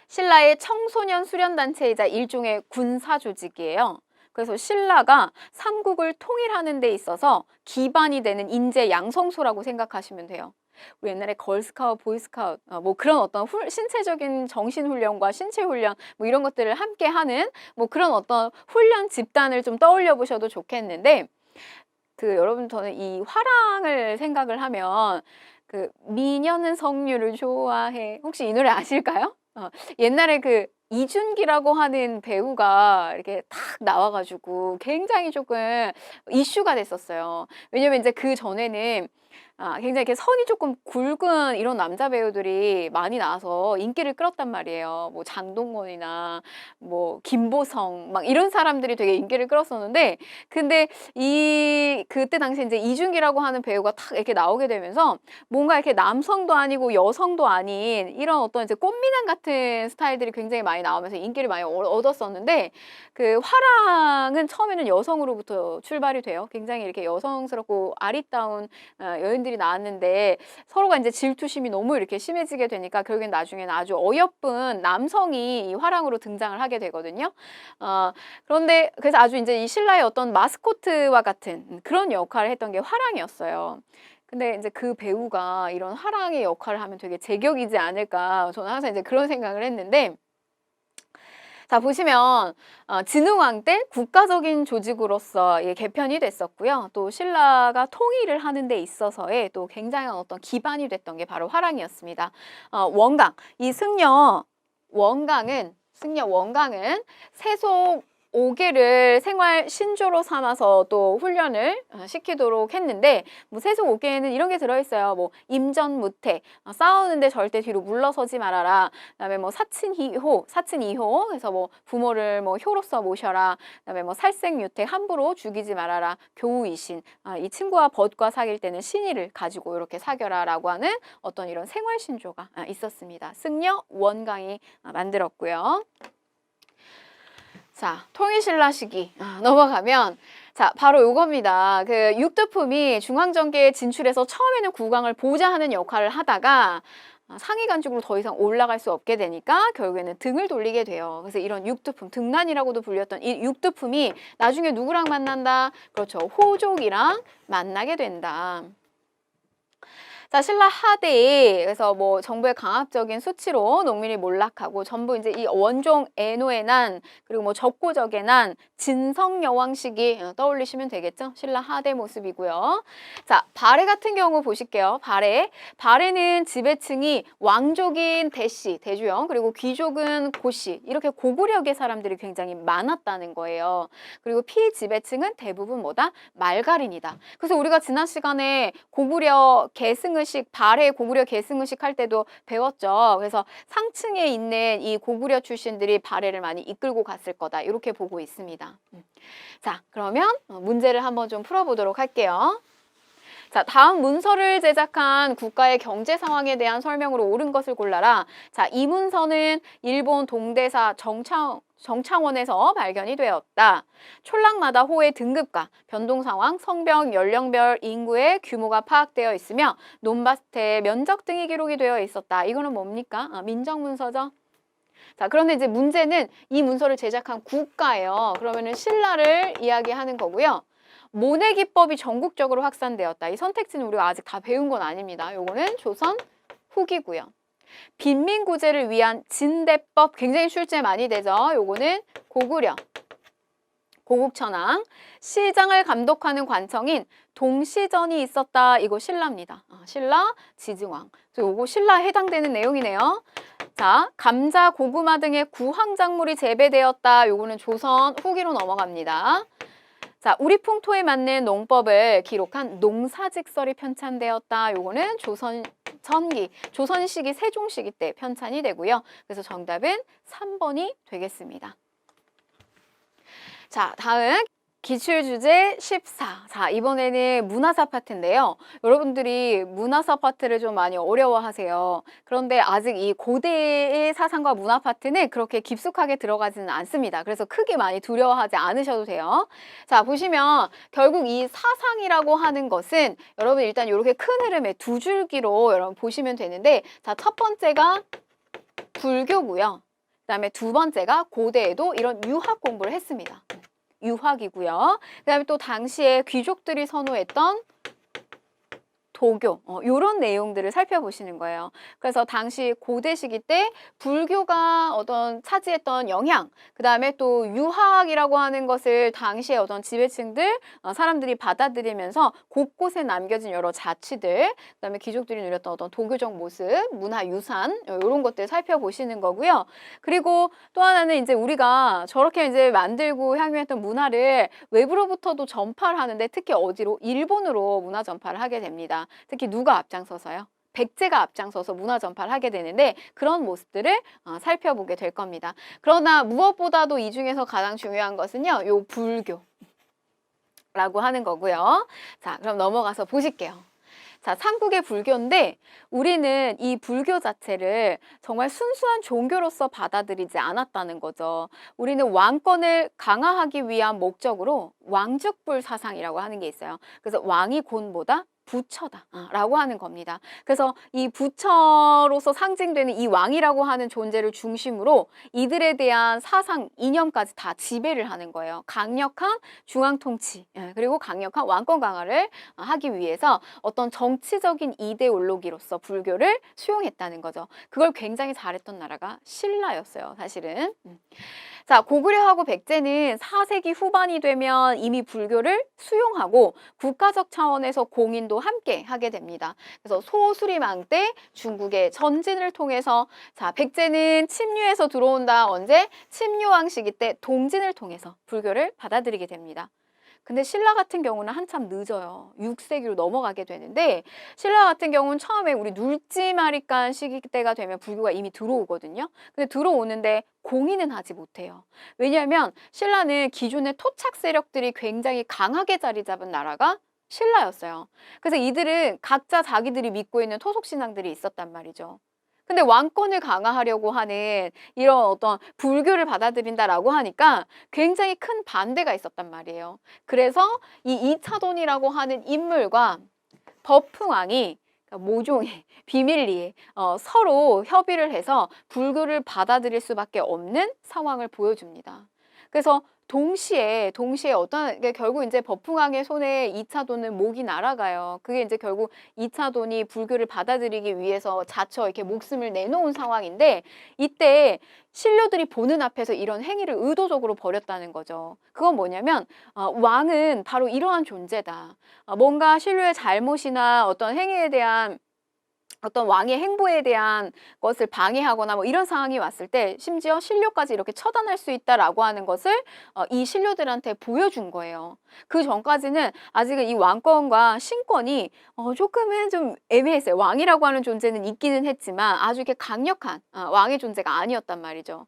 Speaker 1: 신라의 청소년 수련단체이자 일종의 군사 조직이에요. 그래서 신라가 삼국을 통일하는 데 있어서 기반이 되는 인재 양성소라고 생각하시면 돼요. 우리 옛날에 걸스카우트, 보이스카우트 뭐 그런 어떤 신체적인 정신훈련과 신체훈련 뭐 이런 것들을 함께 하는 뭐 그런 어떤 훈련 집단을 좀 떠올려 보셔도 좋겠는데, 그 여러분 저는 이 화랑을 생각을 하면 그 미녀는 성류를 좋아해, 혹시 이 노래 아실까요? 옛날에 그 이준기라고 하는 배우가 이렇게 탁 나와가지고 굉장히 조금 이슈가 됐었어요. 왜냐면 이제 그 전에는 굉장히 이렇게 선이 조금 굵은 이런 남자 배우들이 많이 나와서 인기를 끌었단 말이에요. 뭐 장동건이나 뭐 김보성 막 이런 사람들이 되게 인기를 끌었었는데, 근데 그때 당시에 이제 이준기라고 하는 배우가 탁 이렇게 나오게 되면서 뭔가 이렇게 남성도 아니고 여성도 아닌 이런 어떤 이제 꽃미남 같은 스타일들이 굉장히 많이 나오면서 인기를 많이 얻었었는데, 그 화랑은 처음에는 여성으로부터 출발이 돼요. 굉장히 이렇게 여성스럽고 아리따운 여인들이 나왔는데 서로가 이제 질투심이 너무 이렇게 심해지게 되니까 결국엔 나중에는 아주 어여쁜 남성이 이 화랑으로 등장을 하게 되거든요. 그런데 그래서 아주 이제 이 신라의 어떤 마스코트와 같은 그런 역할을 했던 게 화랑이었어요. 근데 이제 그 배우가 이런 화랑의 역할을 하면 되게 제격이지 않을까, 저는 항상 이제 그런 생각을 했는데, 자 보시면 진흥왕 때 국가적인 조직으로서 개편이 됐었고요. 또 신라가 통일을 하는 데 있어서의 또 굉장한 어떤 기반이 됐던 게 바로 화랑이었습니다. 원강, 이 승려 원강은 세속 5개를 생활 신조로 삼아서 또 훈련을 시키도록 했는데, 뭐 세속 5개에는 이런 게 들어있어요. 뭐 임전무태, 싸우는데 절대 뒤로 물러서지 말아라. 그다음에 뭐 사친이호, 그래서 뭐 부모를 뭐 효로서 모셔라. 그다음에 뭐 살생유택, 함부로 죽이지 말아라. 교우이신, 이 친구와 벗과 사귈 때는 신의를 가지고 이렇게 사겨라라고 하는 어떤 이런 생활 신조가 있었습니다. 승려 원강이 만들었고요. 자, 통일신라 시기 넘어가면, 자 바로 요겁니다. 그 육두품이 중앙정계에 진출해서 처음에는 국왕을 보좌하는 역할을 하다가 상위관직으로 더 이상 올라갈 수 없게 되니까 결국에는 등을 돌리게 돼요. 그래서 이런 육두품, 등난이라고도 불렸던 이 육두품이 나중에 누구랑 만난다? 그렇죠, 호족이랑 만나게 된다. 자, 신라 하대에 그래서 뭐 정부의 강압적인 수치로 농민이 몰락하고 전부 이제 이 원종 애노의 난, 그리고 뭐 적고적의 난, 진성여왕 시기 떠올리시면 되겠죠? 신라 하대 모습이고요. 자, 발해 같은 경우 보실게요. 발해는 지배층이 왕족인 대씨, 대주영, 그리고 귀족은 고씨, 이렇게 고구려계 사람들이 굉장히 많았다는 거예요. 그리고 피지배층은 대부분 뭐다? 말갈인이다. 그래서 우리가 지난 시간에 고구려 계승을 발해 고구려 계승의식 할 때도 배웠죠. 그래서 상층에 있는 이 고구려 출신들이 발해를 많이 이끌고 갔을 거다, 이렇게 보고 있습니다. 자, 그러면 문제를 한번 좀 풀어보도록 할게요. 자, 다음 문서를 제작한 국가의 경제 상황에 대한 설명으로 옳은 것을 골라라. 자, 이 문서는 일본 동대사 정창원에서 발견이 되었다. 촌락마다 호의 등급과 변동 상황, 성병, 연령별 인구의 규모가 파악되어 있으며 논밭의 면적 등이 기록이 되어 있었다. 이거는 뭡니까? 민정문서죠. 자, 그런데 이제 문제는 이 문서를 제작한 국가예요. 그러면은 신라를 이야기하는 거고요. 모내 기법이 전국적으로 확산되었다. 이 선택지는 우리가 아직 다 배운 건 아닙니다. 요거는 조선 후기고요. 빈민구제를 위한 진대법, 굉장히 출제 많이 되죠. 요거는 고구려. 고국천왕. 시장을 감독하는 관청인 동시전이 있었다. 이거 신라입니다. 신라 지증왕. 요거 신라에 해당되는 내용이네요. 자, 감자, 고구마 등의 구황작물이 재배되었다. 요거는 조선 후기로 넘어갑니다. 자, 우리 풍토에 맞는 농법을 기록한 농사직설이 편찬되었다. 요거는 조선 전기, 조선 시기, 세종 시기 때 편찬이 되고요. 그래서 정답은 3번이 되겠습니다. 자, 다음 기출주제 14. 자, 이번에는 문화사 파트인데요. 여러분들이 문화사 파트를 좀 많이 어려워하세요. 그런데 아직 이 고대의 사상과 문화 파트는 그렇게 깊숙하게 들어가지는 않습니다. 그래서 크게 많이 두려워하지 않으셔도 돼요. 자, 보시면 결국 이 사상이라고 하는 것은 여러분 일단 이렇게 큰 흐름의 두 줄기로 여러분 보시면 되는데, 자, 첫 번째가 불교고요. 그다음에 두 번째가 고대에도 이런 유학 공부를 했습니다. 유학이고요. 그다음에 또 당시에 귀족들이 선호했던 도교, 이런 내용들을 살펴보시는 거예요. 그래서 당시 고대 시기 때 불교가 어떤 차지했던 영향, 그 다음에 또 유학이라고 하는 것을 당시에 어떤 지배층들, 사람들이 받아들이면서 곳곳에 남겨진 여러 자취들, 그 다음에 귀족들이 누렸던 어떤 도교적 모습, 문화유산, 이런 것들 살펴보시는 거고요. 그리고 또 하나는 이제 우리가 저렇게 이제 만들고 향유했던 문화를 외부로부터도 전파를 하는데 특히 어디로? 일본으로 문화 전파를 하게 됩니다. 특히 누가 앞장서서요? 백제가 앞장서서 문화 전파를 하게 되는데 그런 모습들을 살펴보게 될 겁니다. 그러나 무엇보다도 이 중에서 가장 중요한 것은요, 요 불교라고 하는 거고요. 자, 그럼 넘어가서 보실게요. 자, 삼국의 불교인데 우리는 이 불교 자체를 정말 순수한 종교로서 받아들이지 않았다는 거죠. 우리는 왕권을 강화하기 위한 목적으로 왕죽불 사상이라고 하는 게 있어요. 그래서 왕이 곤보다 부처다 라고 하는 겁니다. 그래서 이 부처로서 상징되는 이 왕이라고 하는 존재를 중심으로 이들에 대한 사상, 이념까지 다 지배를 하는 거예요. 강력한 중앙 통치, 그리고 강력한 왕권 강화를 하기 위해서 어떤 정치적인 이데올로기로서 불교를 수용했다는 거죠. 그걸 굉장히 잘했던 나라가 신라였어요, 사실은. 자, 고구려하고 백제는 4세기 후반이 되면 이미 불교를 수용하고 국가적 차원에서 공인도 함께 하게 됩니다. 그래서 소수리망 때 중국의 전진을 통해서 자, 백제는 침류해서 들어온다. 언제? 침류왕 시기 때 동진을 통해서 불교를 받아들이게 됩니다. 근데 신라 같은 경우는 한참 늦어요. 6세기로 넘어가게 되는데 신라 같은 경우는 처음에 우리 눌지마리간 시기 때가 되면 불교가 이미 들어오거든요. 근데 들어오는데 공인은 하지 못해요. 왜냐하면 신라는 기존의 토착 세력들이 굉장히 강하게 자리 잡은 나라가 신라였어요. 그래서 이들은 각자 자기들이 믿고 있는 토속 신앙들이 있었단 말이죠. 근데 왕권을 강화하려고 하는 이런 어떤 불교를 받아들인다라고 하니까 굉장히 큰 반대가 있었단 말이에요. 그래서 이 이차돈이라고 하는 인물과 법흥왕이 모종의 비밀리에 서로 협의를 해서 불교를 받아들일 수밖에 없는 상황을 보여줍니다. 그래서 동시에 어떤 결국 이제 법흥왕의 손에 이차돈은 목이 날아가요. 그게 이제 결국 이차돈이 불교를 받아들이기 위해서 자처 이렇게 목숨을 내놓은 상황인데 이때 신료들이 보는 앞에서 이런 행위를 의도적으로 벌였다는 거죠. 그건 뭐냐면 왕은 바로 이러한 존재다. 뭔가 신료의 잘못이나 어떤 행위에 대한 어떤 왕의 행보에 대한 것을 방해하거나 뭐 이런 상황이 왔을 때 심지어 신료까지 이렇게 처단할 수 있다라고 하는 것을 이 신료들한테 보여준 거예요. 그 전까지는 아직은 이 왕권과 신권이 조금은 좀 애매했어요. 왕이라고 하는 존재는 있기는 했지만 아주 이렇게 강력한 왕의 존재가 아니었단 말이죠.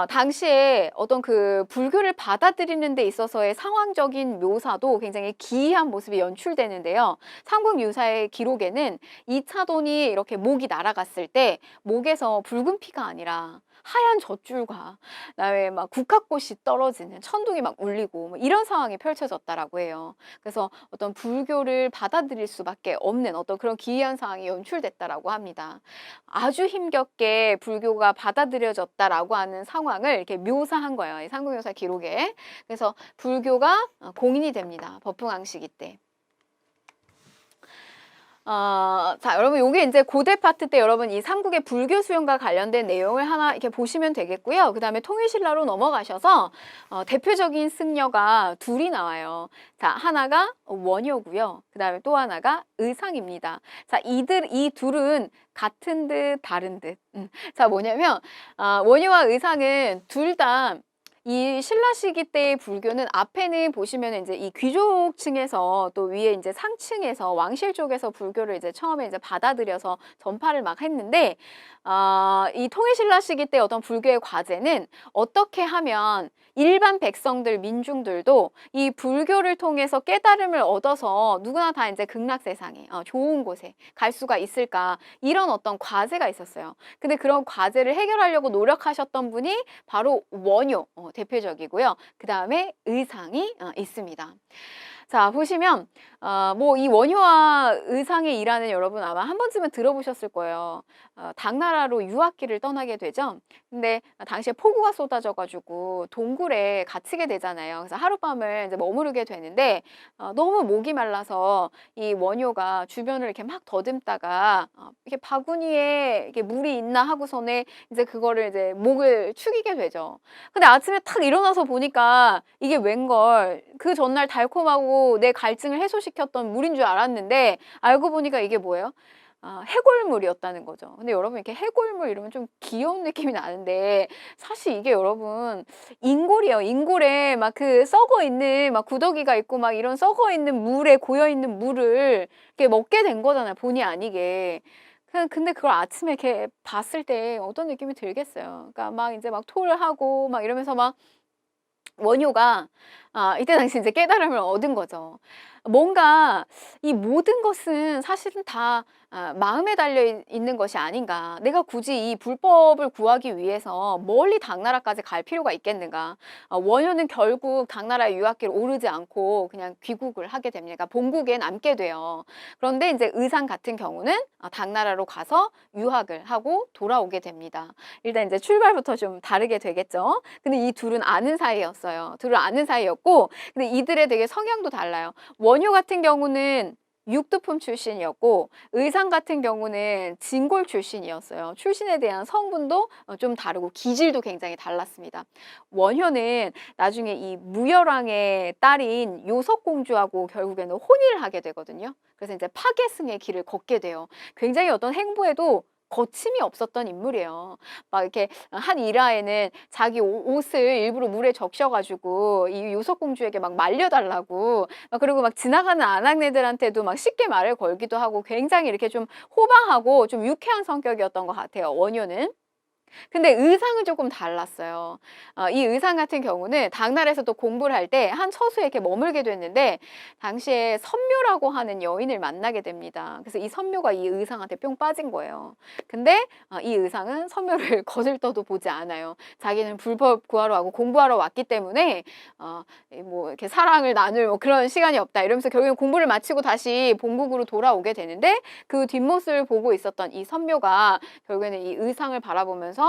Speaker 1: 당시에 어떤 그 불교를 받아들이는 데 있어서의 상황적인 묘사도 굉장히 기이한 모습이 연출되는데요. 삼국유사의 기록에는 이차돈이 이렇게 목이 날아갔을 때 목에서 붉은 피가 아니라 하얀 젖줄과 그다음에 막 국화꽃이 떨어지는 천둥이 막 울리고 뭐 이런 상황이 펼쳐졌다라고 해요. 그래서 어떤 불교를 받아들일 수밖에 없는 어떤 그런 기이한 상황이 연출됐다라고 합니다. 아주 힘겹게 불교가 받아들여졌다라고 하는 상황을 이렇게 묘사한 거예요. 이 삼국유사 기록에. 그래서 불교가 공인이 됩니다. 법흥왕 시기 때. 자, 여러분, 요게 이제 고대 파트 때 여러분 이 삼국의 불교 수용과 관련된 내용을 하나 이렇게 보시면 되겠고요. 그 다음에 통일신라로 넘어가셔서 대표적인 승려가 둘이 나와요. 자, 하나가 원효고요. 그 다음에 또 하나가 의상입니다. 자, 이 둘은 같은 듯 다른 듯. 자, 뭐냐면 원효와 의상은 둘 다 이 신라 시기 때의 불교는 앞에는 보시면 이제 이 귀족층에서 또 위에 이제 상층에서 왕실 쪽에서 불교를 이제 처음에 이제 받아들여서 전파를 막 했는데 이 통일신라 시기 때 어떤 불교의 과제는 어떻게 하면 일반 백성들, 민중들도 이 불교를 통해서 깨달음을 얻어서 누구나 다 이제 극락세상에 좋은 곳에 갈 수가 있을까 이런 어떤 과제가 있었어요. 근데 그런 과제를 해결하려고 노력하셨던 분이 바로 원효 대표적이고요. 그 다음에 의상이 있습니다. 자, 보시면 뭐 이 원효와 의상에 일하는 여러분 아마 한 번쯤은 들어보셨을 거예요. 당나라로 유학길을 떠나게 되죠. 근데 당시에 폭우가 쏟아져 가지고 동굴에 갇히게 되잖아요. 그래서 하룻밤을 이제 머무르게 되는데 너무 목이 말라서 이 원효가 주변을 이렇게 막 더듬다가 이렇게 바구니에 이렇게 물이 있나 하고서는 이제 그거를 이제 목을 축이게 되죠. 근데 아침에 탁 일어나서 보니까 이게 웬걸, 그 전날 달콤하고 내 갈증을 해소시켰던 물인 줄 알았는데 알고 보니까 이게 뭐예요? 해골물이었다는 거죠. 근데 여러분 이렇게 해골물 이러면 좀 귀여운 느낌이 나는데 사실 이게 여러분 인골이에요. 인골에 막 그 썩어 있는 막 구더기가 있고 막 이런 썩어 있는 물에 고여 있는 물을 이렇게 먹게 된 거잖아요. 본의 아니게. 근데 그걸 아침에 이렇게 봤을 때 어떤 느낌이 들겠어요. 그러니까 막 이제 막 토를 하고 막 이러면서 막 원효가 이때 당시 이제 깨달음을 얻은 거죠. 뭔가 이 모든 것은 사실은 다 마음에 달려 있는 것이 아닌가. 내가 굳이 이 불법을 구하기 위해서 멀리 당나라까지 갈 필요가 있겠는가. 원효는 결국 당나라의 유학길 오르지 않고 그냥 귀국을 하게 됩니다. 본국에 남게 돼요. 그런데 이제 의상 같은 경우는 당나라로 가서 유학을 하고 돌아오게 됩니다. 일단 이제 출발부터 좀 다르게 되겠죠. 근데 이 둘은 아는 사이였어요. 둘은 아는 사이였고, 근데 이들의 되게 성향도 달라요. 원효 같은 경우는 육두품 출신이었고 의상 같은 경우는 진골 출신이었어요. 출신에 대한 성분도 좀 다르고 기질도 굉장히 달랐습니다. 원효는 나중에 이 무열왕의 딸인 요석공주하고 결국에는 혼인을 하게 되거든요. 그래서 이제 파괴승의 길을 걷게 돼요. 굉장히 어떤 행보에도 거침이 없었던 인물이에요. 막 이렇게 한 일화에는 자기 옷을 일부러 물에 적셔가지고 이 요석공주에게 막 말려달라고 그리고 막 지나가는 아낙네들한테도 막 쉽게 말을 걸기도 하고 굉장히 이렇게 좀 호방하고 좀 유쾌한 성격이었던 것 같아요. 원효는. 근데 의상은 조금 달랐어요. 이 의상 같은 경우는 당나라에서 또 공부를 할 때 한 처소에 이렇게 머물게 됐는데 당시에 선묘라고 하는 여인을 만나게 됩니다. 그래서 이 선묘가 이 의상한테 뿅 빠진 거예요. 근데 이 의상은 선묘를 거들떠도 보지 않아요. 자기는 불법 구하러 하고 공부하러 왔기 때문에 뭐 이렇게 사랑을 나눌 뭐 그런 시간이 없다 이러면서 결국엔 공부를 마치고 다시 본국으로 돌아오게 되는데 그 뒷모습을 보고 있었던 이 선묘가 결국에는 이 의상을 바라보면서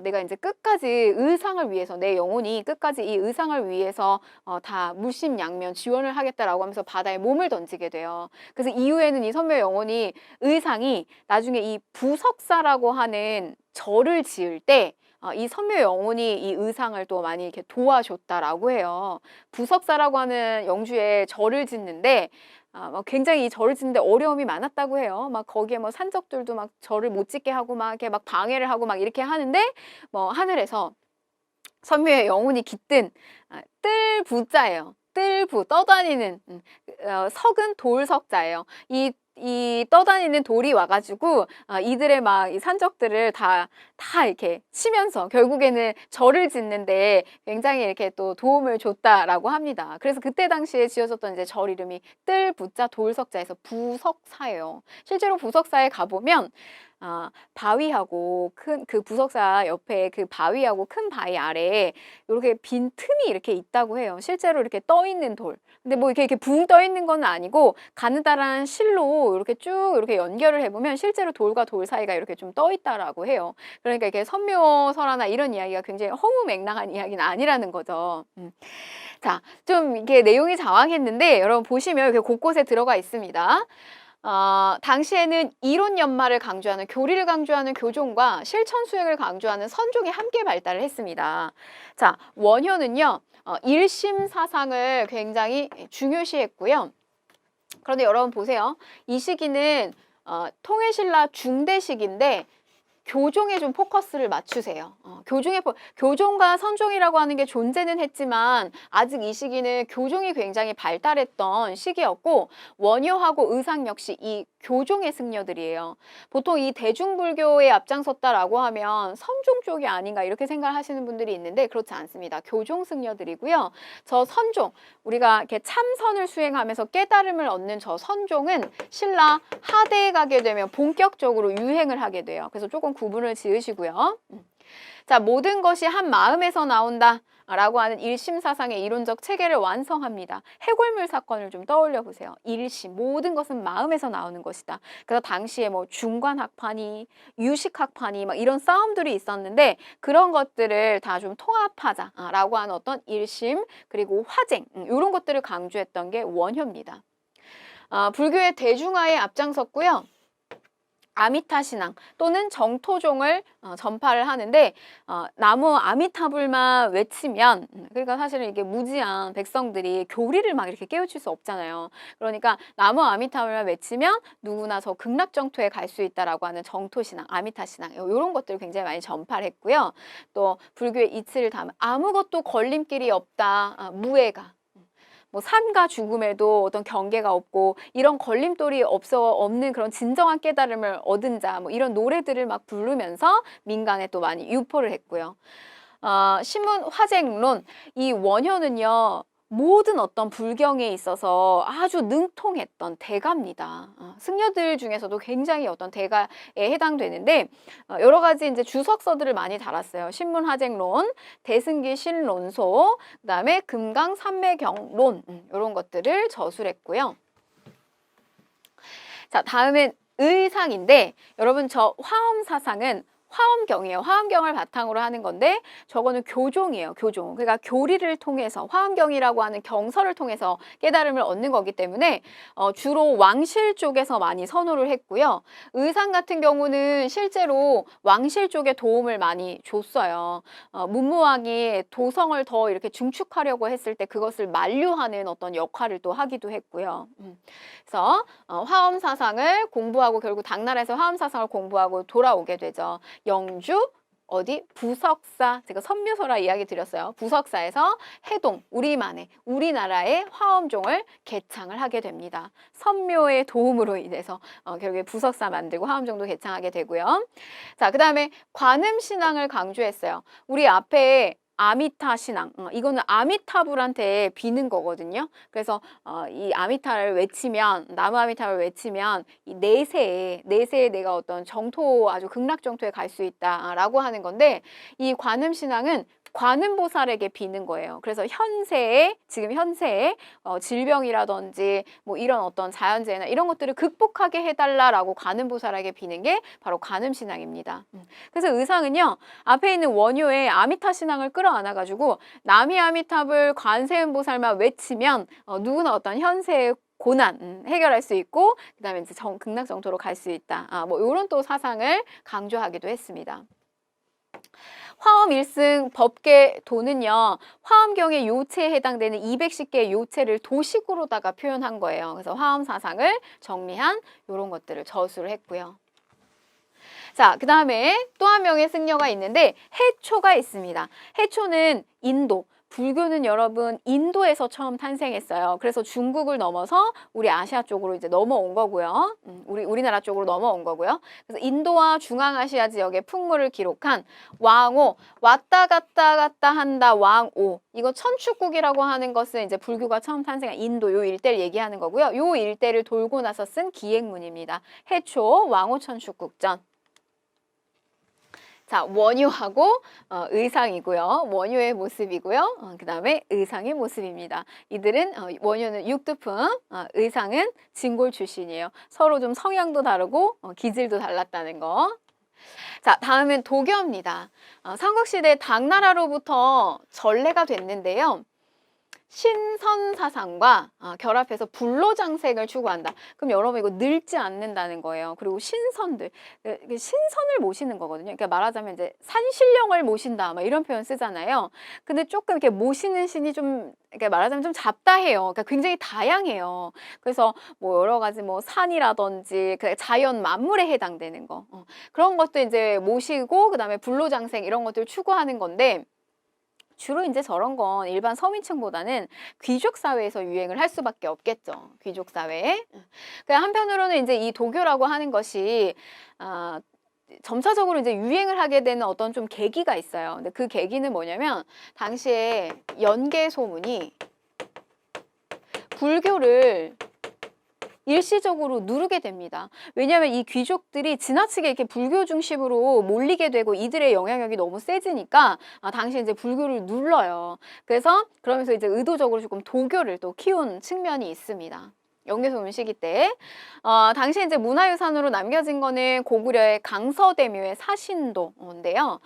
Speaker 1: 내가 이제 끝까지 의상을 위해서 내 영혼이 끝까지 이 의상을 위해서 다 물심양면 지원을 하겠다라고 하면서 바다에 몸을 던지게 돼요. 그래서 이후에는 이 선묘의 영혼이 의상이 나중에 이 부석사라고 하는 절을 지을 때 이 선묘의 영혼이 이 의상을 또 많이 이렇게 도와줬다라고 해요. 부석사라고 하는 영주에 절을 짓는데 막 굉장히 이 절을 짓는데 어려움이 많았다고 해요. 막 거기에 뭐 산적들도 막 절을 못 짓게 하고 막 이렇게 막 방해를 하고 막 이렇게 하는데 뭐 하늘에서 선묘의 영혼이 깃든 뜰부자예요. 뜰부 떠다니는 석은 돌석자예요. 이 떠다니는 돌이 와가지고 이들의 막 이 산적들을 다 이렇게 치면서 결국에는 절을 짓는데 굉장히 이렇게 또 도움을 줬다라고 합니다. 그래서 그때 당시에 지어졌던 이제 절 이름이 뜰부자 돌석자에서 부석사예요. 실제로 부석사에 가보면 바위하고 큰 그 부석사 옆에 그 바위하고 큰 바위 아래에 이렇게 빈 틈이 이렇게 있다고 해요. 실제로 이렇게 떠 있는 돌. 근데 뭐 이렇게 붕 떠 있는 건 아니고 가느다란 실로 이렇게 쭉 이렇게 연결을 해보면 실제로 돌과 돌 사이가 이렇게 좀 떠 있다라고 해요. 그러니까 이게 선묘설화나 이런 이야기가 굉장히 허무맹랑한 이야기는 아니라는 거죠. 자, 좀 이게 내용이 장황했는데 여러분 보시면 이렇게 곳곳에 들어가 있습니다. 당시에는 이론 연마를 강조하는 교리를 강조하는 교종과 실천 수행을 강조하는 선종이 함께 발달을 했습니다. 자, 원효는요. 일심 사상을 굉장히 중요시했고요. 그런데 여러분 보세요. 이 시기는 통일신라 중대 시기인데 교종에 좀 포커스를 맞추세요. 교종과 선종이라고 하는 게 존재는 했지만 아직 이 시기는 교종이 굉장히 발달했던 시기였고 원효하고 의상 역시 이 교종의 승려들이에요. 보통 이 대중불교에 앞장섰다라고 하면 선종 쪽이 아닌가 이렇게 생각하시는 분들이 있는데 그렇지 않습니다. 교종 승려들이고요. 저 선종, 우리가 이렇게 참선을 수행하면서 깨달음을 얻는 저 선종은 신라 하대에 가게 되면 본격적으로 유행을 하게 돼요. 그래서 조금 구분을 지으시고요. 자, 모든 것이 한 마음에서 나온다. 라고 하는 1심 사상의 이론적 체계를 완성합니다. 해골물 사건을 좀 떠올려 보세요. 1심, 모든 것은 마음에서 나오는 것이다. 그래서 당시에 뭐 중관학파니, 유식학파니 막 이런 싸움들이 있었는데 그런 것들을 다 좀 통합하자라고 하는 어떤 1심 그리고 화쟁 이런 것들을 강조했던 게 원효입니다. 불교의 대중화에 앞장섰고요. 아미타 신앙 또는 정토종을 전파를 하는데 나무 아미타불만 외치면 그러니까 사실은 이게 무지한 백성들이 교리를 막 이렇게 깨우칠 수 없잖아요. 그러니까 나무 아미타불만 외치면 누구나 저 극락정토에 갈 수 있다라고 하는 정토신앙, 아미타 신앙 이런 것들을 굉장히 많이 전파를 했고요. 또 불교의 이치를 담은 아무것도 걸림길이 없다, 무해가. 뭐 삶과 죽음에도 어떤 경계가 없고 이런 걸림돌이 없는 그런 진정한 깨달음을 얻은 자 뭐 이런 노래들을 막 부르면서 민간에 또 많이 유포를 했고요. 신문 화쟁론 이 원효는요. 모든 어떤 불경에 있어서 아주 능통했던 대가입니다. 승려들 중에서도 굉장히 어떤 대가에 해당되는데 여러 가지 이제 주석서들을 많이 달았어요. 신문화쟁론, 대승기 신론소, 그다음에 금강 삼매경론 이런 것들을 저술했고요. 자, 다음은 의상인데 여러분 저 화엄사상은 화엄경이에요. 화엄경을 바탕으로 하는 건데 저거는 교종이에요. 교종. 그러니까 교리를 통해서 화엄경이라고 하는 경서를 통해서 깨달음을 얻는 거기 때문에 주로 왕실 쪽에서 많이 선호를 했고요. 의상 같은 경우는 실제로 왕실 쪽에 도움을 많이 줬어요. 문무왕이 도성을 더 이렇게 중축하려고 했을 때 그것을 만류하는 어떤 역할을 또 하기도 했고요. 그래서 화엄 사상을 공부하고 결국 당나라에서 화엄 사상을 공부하고 돌아오게 되죠. 영주 어디 부석사 제가 선묘소라 이야기 드렸어요. 부석사에서 해동 우리나라의 화엄종을 개창을 하게 됩니다. 선묘의 도움으로 인해서 결국에 부석사 만들고 화엄종도 개창하게 되고요. 자, 그다음에 관음신앙을 강조했어요. 우리 앞에 아미타 신앙, 이거는 아미타불한테 비는 거거든요. 그래서 이 아미타를 외치면, 나무 아미타를 외치면 이 내세에 내가 어떤 정토, 아주 극락 정토에 갈 수 있다라고 하는 건데 이 관음 신앙은 관음보살에게 비는 거예요. 그래서 지금 현세에 질병이라든지 뭐 이런 어떤 자연재해나 이런 것들을 극복하게 해달라라고 관음보살에게 비는 게 바로 관음신앙입니다. 그래서 의상은요, 앞에 있는 원효의 아미타 신앙을 끌어안아가지고 남이 아미타불 관세음보살만 외치면 누구나 어떤 현세의 고난 해결할 수 있고 그다음에 이제 극락 정토로 갈 수 있다. 뭐 이런 또 사상을 강조하기도 했습니다. 화엄 1승 법계도는요. 화엄경의 요체에 해당되는 210개의 요체를 도식으로다가 표현한 거예요. 그래서 화엄 사상을 정리한 이런 것들을 저술을 했고요. 자, 그 다음에 또 한 명의 승려가 있는데 해초가 있습니다. 해초는 인도. 불교는 여러분 인도에서 처음 탄생했어요. 그래서 중국을 넘어서 우리 아시아 쪽으로 이제 넘어온 거고요. 우리나라 쪽으로 넘어온 거고요. 그래서 인도와 중앙아시아 지역의 풍물을 기록한 왕오, 왔다 갔다 한다 왕오. 이거 천축국이라고 하는 것은 이제 불교가 처음 탄생한 인도 요 일대를 얘기하는 거고요. 요 일대를 돌고 나서 쓴 기행문입니다. 해초 왕오 천축국전. 자, 원효하고 의상이고요. 원효의 모습이고요. 그 다음에 의상의 모습입니다. 이들은 원효는 육두풍, 의상은 진골 출신이에요. 서로 좀 성향도 다르고 기질도 달랐다는 거. 자, 다음은 도교입니다. 삼국시대 당나라로부터 전래가 됐는데요. 신선사상과 결합해서 불로장생을 추구한다. 그럼 여러분 이거 늙지 않는다는 거예요. 그리고 신선을 모시는 거거든요. 그러니까 말하자면 이제 산신령을 모신다 막 이런 표현 쓰잖아요. 근데 조금 이렇게 모시는 신이 좀 이렇게 말하자면 좀 잡다해요. 그러니까 굉장히 다양해요. 그래서 뭐 여러 가지 뭐 산이라든지 자연 만물에 해당되는 거 그런 것도 이제 모시고 그다음에 불로장생 이런 것들 추구하는 건데. 주로 이제 저런 건 일반 서민층보다는 귀족 사회에서 유행을 할 수밖에 없겠죠. 귀족 사회에. 한편으로는 이제 이 도교라고 하는 것이 점차적으로 이제 유행을 하게 되는 어떤 좀 계기가 있어요. 근데 그 계기는 뭐냐면 당시에 연개 소문이 불교를 일시적으로 누르게 됩니다. 왜냐하면 이 귀족들이 지나치게 이렇게 불교 중심으로 몰리게 되고 이들의 영향력이 너무 세지니까 당시에 이제 불교를 눌러요. 그래서 그러면서 이제 의도적으로 조금 도교를 또 키운 측면이 있습니다. 영계소문 시기 때 당시 이제 문화유산으로 남겨진 거는 고구려의 강서대묘의 사신도인데요.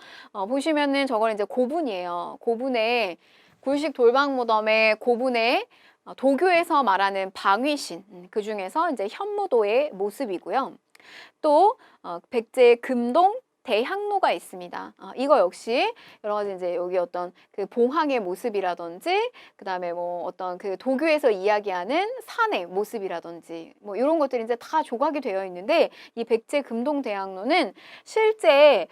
Speaker 1: 보시면은 저걸 이제 고분이에요. 고분에 굴식 돌방 무덤에 고분에 도교에서 말하는 방위신 그 중에서 이제 현무도의 모습이고요. 또 백제 금동 대향로가 있습니다. 이거 역시 여러 가지 이제 여기 어떤 그 봉황의 모습이라든지 그다음에 뭐 어떤 그 도교에서 이야기하는 산의 모습이라든지 뭐 이런 것들이 이제 다 조각이 되어 있는데 이 백제 금동 대향로는 실제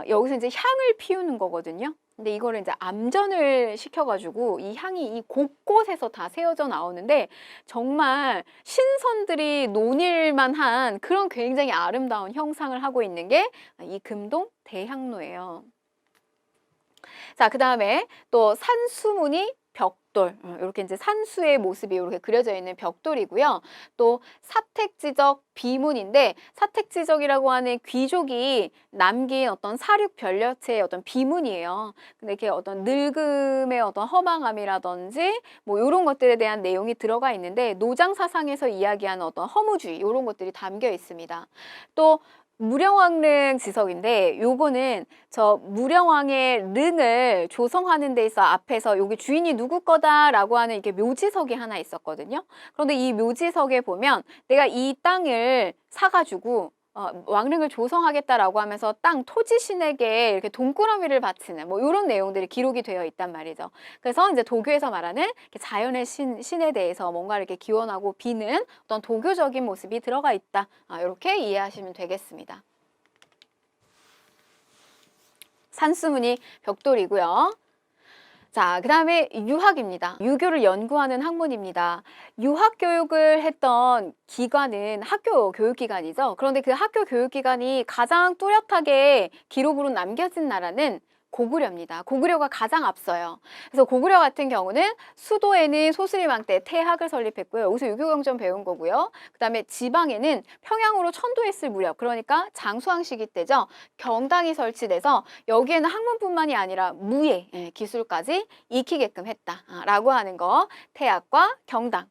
Speaker 1: 여기서 이제 향을 피우는 거거든요. 근데 이거를 이제 암전을 시켜가지고 이 향이 이 곳곳에서 다 새어져 나오는데 정말 신선들이 논일만 한 그런 굉장히 아름다운 형상을 하고 있는 게 이 금동 대향로예요. 자, 그 다음에 또 산수무늬 벽돌 이렇게 이제 산수의 모습이 이렇게 그려져 있는 벽돌이고요. 또 사택지적 비문인데 사택지적이라고 하는 귀족이 남긴 어떤 사륙 변려체의 어떤 비문이에요. 근데 이렇게 어떤 늙음의 어떤 허망함이라든지 뭐 이런 것들에 대한 내용이 들어가 있는데 노장 사상에서 이야기하는 어떤 허무주의 이런 것들이 담겨 있습니다. 또 무령왕릉 지석인데 요거는 저 무령왕의 릉을 조성하는 데 있어 앞에서 여기 주인이 누구 거다라고 하는 이게 묘지석이 하나 있었거든요. 그런데 이 묘지석에 보면 내가 이 땅을 사가지고 왕릉을 조성하겠다라고 하면서 땅 토지신에게 이렇게 돈꾸러미를 바치는 뭐 이런 내용들이 기록이 되어 있단 말이죠. 그래서 이제 도교에서 말하는 자연의 신에 대해서 뭔가 이렇게 기원하고 비는 어떤 도교적인 모습이 들어가 있다. 이렇게 이해하시면 되겠습니다. 산수무늬 벽돌이고요. 자, 그 다음에 유학입니다. 유교를 연구하는 학문입니다. 유학 교육을 했던 기관은 학교 교육기관이죠. 그런데 그 학교 교육기관이 가장 뚜렷하게 기록으로 남겨진 나라는 고구려입니다. 고구려가 가장 앞서요. 그래서 고구려 같은 경우는 수도에는 소수림왕 때 태학을 설립했고요. 여기서 유교경전 배운 거고요. 그 다음에 지방에는 평양으로 천도했을 무렵, 그러니까 장수왕 시기 때죠. 경당이 설치돼서 여기에는 학문뿐만이 아니라 무예 기술까지 익히게끔 했다라고 하는 거. 태학과 경당.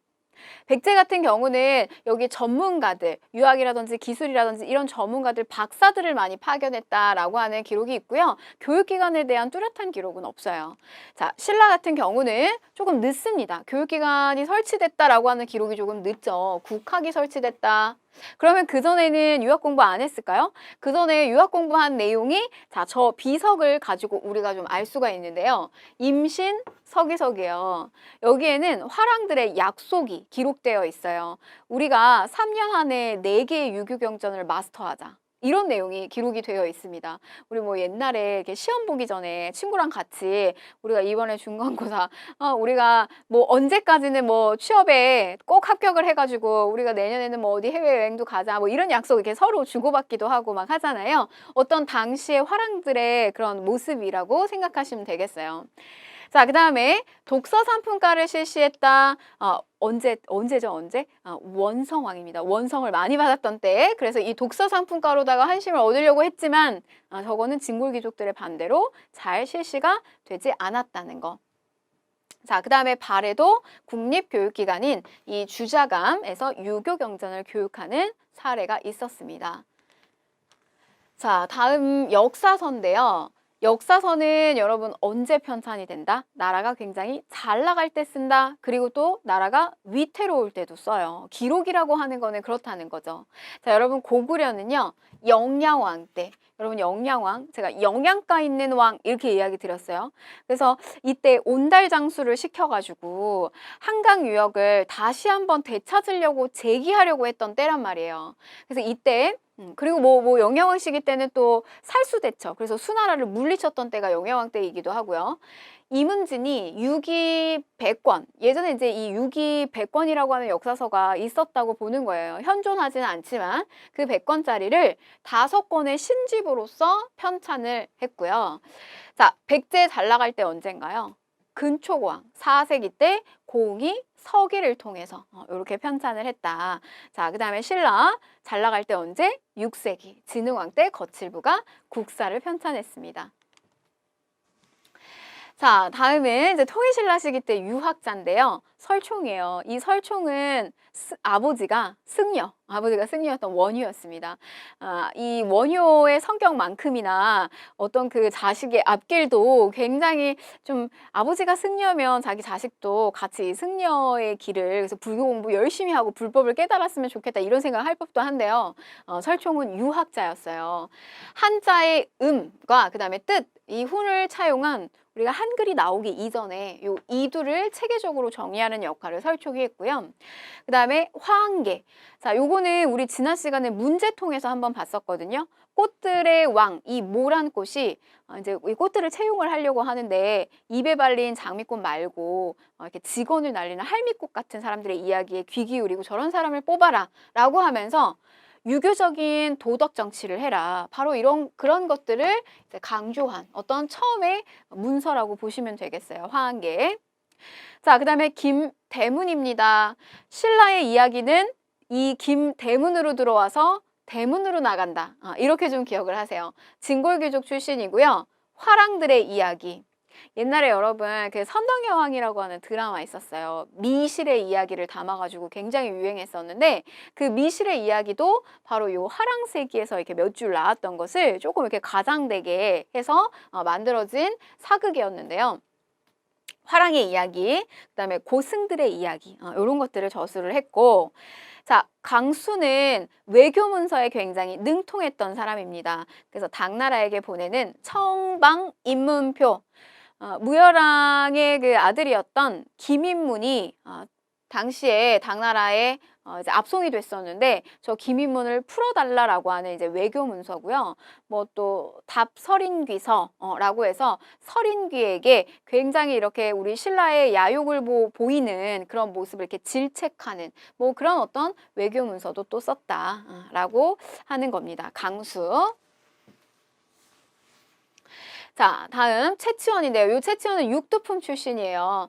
Speaker 1: 백제 같은 경우는 여기 전문가들, 유학이라든지 기술이라든지 이런 전문가들, 박사들을 많이 파견했다라고 하는 기록이 있고요. 교육기관에 대한 뚜렷한 기록은 없어요. 자, 신라 같은 경우는 조금 늦습니다. 교육기관이 설치됐다라고 하는 기록이 조금 늦죠. 국학이 설치됐다. 그러면 그전에는 유학 공부 안 했을까요? 그전에 유학 공부한 내용이 자, 저 비석을 가지고 우리가 좀 알 수가 있는데요. 임신 서기석이에요. 여기에는 화랑들의 약속이 기록되어 있어요. 우리가 3년 안에 4개의 유교경전을 마스터하자. 이런 내용이 기록이 되어 있습니다. 우리 뭐 옛날에 이렇게 시험 보기 전에 친구랑 같이 우리가 이번에 중간고사 우리가 뭐 언제까지는 뭐 취업에 꼭 합격을 해가지고 우리가 내년에는 뭐 어디 해외여행도 가자 뭐 이런 약속 이렇게 서로 주고받기도 하고 막 하잖아요. 어떤 당시의 화랑들의 그런 모습이라고 생각하시면 되겠어요. 자, 그 다음에 독서 상품가를 실시했다. 언제죠? 원성왕입니다. 원성을 많이 받았던 때. 그래서 이 독서 상품가로다가 한심을 얻으려고 했지만 저거는 진골귀족들의 반대로 잘 실시가 되지 않았다는 거. 자, 그 다음에 발해도 국립교육기관인 이 주자감에서 유교경전을 교육하는 사례가 있었습니다. 자, 다음 역사서인데요. 역사서는 여러분 언제 편찬이 된다? 나라가 굉장히 잘 나갈 때 쓴다. 그리고 또 나라가 위태로울 때도 써요. 기록이라고 하는 거는 그렇다는 거죠. 자, 여러분 고구려는요. 영양왕 때. 여러분 영양왕, 제가 영양가 있는 왕 이렇게 이야기 드렸어요. 그래서 이때 온달장수를 시켜가지고 한강 유역을 다시 한번 되찾으려고 재기하려고 했던 때란 말이에요. 그래서 이때 그리고 뭐 영양왕 시기 때는 또 살수대처, 그래서 수나라를 물리쳤던 때가 영양왕 때이기도 하고요. 이문진이 유기백권, 예전에 이제 이 유기백권이라고 하는 역사서가 있었다고 보는 거예요. 현존하지는 않지만 그 100권짜리를 5권의 신집으로서 편찬을 했고요. 자, 백제 잘 나갈 때 언젠가요? 근초고왕 4세기 때 공이 서기를 통해서 이렇게 편찬을 했다. 자, 그 다음에 신라 잘 나갈 때 언제? 6세기 진흥왕 때 거칠부가 국사를 편찬했습니다. 자, 다음은 이제 통일신라 시기 때 유학자인데요. 설총이에요. 이 설총은 아버지가 승려였던 원효였습니다. 이 원효의 성격만큼이나 어떤 그 자식의 앞길도 굉장히 좀 아버지가 승려면 자기 자식도 같이 승려의 길을 그래서 불교 공부 열심히 하고 불법을 깨달았으면 좋겠다 이런 생각할 법도 한데요. 설총은 유학자였어요. 한자의 음과 그 다음에 뜻, 이 훈을 차용한 우리가 한글이 나오기 이전에 요 이두를 체계적으로 정의하는 역할을 설총이 했고요. 그 다음에 화한계. 자, 요거는 우리 지난 시간에 문제통에서 한번 봤었거든요. 꽃들의 왕, 이 모란 꽃이 이제 이 꽃들을 채용을 하려고 하는데 입에 발린 장미꽃 말고 이렇게 직언을 날리는 할미꽃 같은 사람들의 이야기에 귀 기울이고 저런 사람을 뽑아라 라고 하면서 유교적인 도덕 정치를 해라. 바로 그런 것들을 이제 강조한 어떤 처음의 문서라고 보시면 되겠어요. 화한계. 자, 그 다음에 김대문입니다. 신라의 이야기는 이 김대문으로 들어와서 대문으로 나간다. 이렇게 좀 기억을 하세요. 진골귀족 출신이고요. 화랑들의 이야기. 옛날에 여러분 그 선덕여왕이라고 하는 드라마 있었어요. 미실의 이야기를 담아가지고 굉장히 유행했었는데 그 미실의 이야기도 바로 요 화랑세기에서 이렇게 몇 줄 나왔던 것을 조금 이렇게 가장되게 해서 만들어진 사극이었는데요. 화랑의 이야기, 그 다음에 고승들의 이야기 이런 것들을 저술을 했고 자, 강수는 외교 문서에 굉장히 능통했던 사람입니다. 그래서 당나라에게 보내는 청방 입문표 무열왕의 그 아들이었던 김인문이 당시에 당나라에 이제 압송이 됐었는데 저 김인문을 풀어달라라고 하는 이제 외교 문서고요. 뭐 또 답서린귀서라고 해서 서린귀에게 굉장히 이렇게 우리 신라의 야욕을 보이는 그런 모습을 이렇게 질책하는 뭐 그런 어떤 외교 문서도 또 썼다라고 하는 겁니다. 강수. 자, 다음 채치원인데요. 이 채치원은 육두품 출신이에요.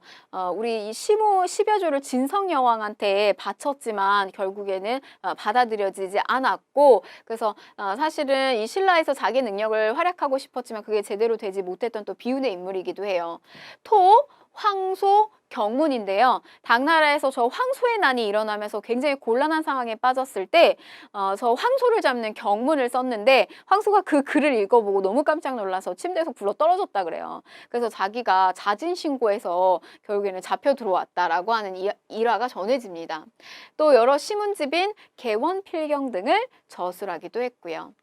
Speaker 1: 우리 이 15여 조를 진성여왕한테 바쳤지만 결국에는 받아들여지지 않았고 그래서 사실은 이 신라에서 자기 능력을 활약하고 싶었지만 그게 제대로 되지 못했던 또 비운의 인물이기도 해요. 토, 황소, 경문인데요. 당나라에서 저 황소의 난이 일어나면서 굉장히 곤란한 상황에 빠졌을 때 저 황소를 잡는 경문을 썼는데 황소가 그 글을 읽어보고 너무 깜짝 놀라서 침대에서 굴러 떨어졌다 그래요. 그래서 자기가 자진 신고해서 결국에는 잡혀 들어왔다라고 하는 일화가 전해집니다. 또 여러 시문집인 개원, 필경 등을 저술하기도 했고요.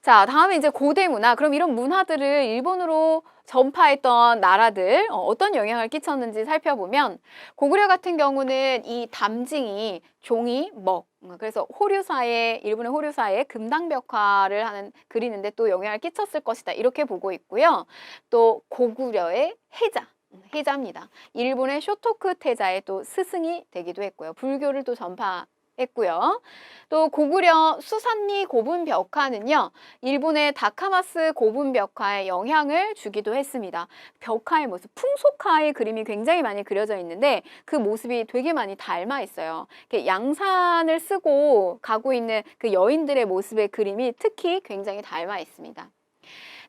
Speaker 1: 자, 다음에 이제 고대 문화. 그럼 이런 문화들을 일본으로 전파했던 나라들 어떤 영향을 끼쳤는지 살펴보면 고구려 같은 경우는 이 담징이 종이, 먹 그래서 호류사에 일본의 호류사에 금당벽화를 그리는데 또 영향을 끼쳤을 것이다 이렇게 보고 있고요. 또 고구려의 해자입니다. 일본의 쇼토크 태자의 또 스승이 되기도 했고요. 불교를 또 전파했고요. 또 고구려 수산리 고분 벽화는요. 일본의 다카마스 고분 벽화에 영향을 주기도 했습니다. 벽화의 모습, 풍속화의 그림이 굉장히 많이 그려져 있는데 그 모습이 되게 많이 닮아 있어요. 양산을 쓰고 가고 있는 그 여인들의 모습의 그림이 특히 굉장히 닮아 있습니다.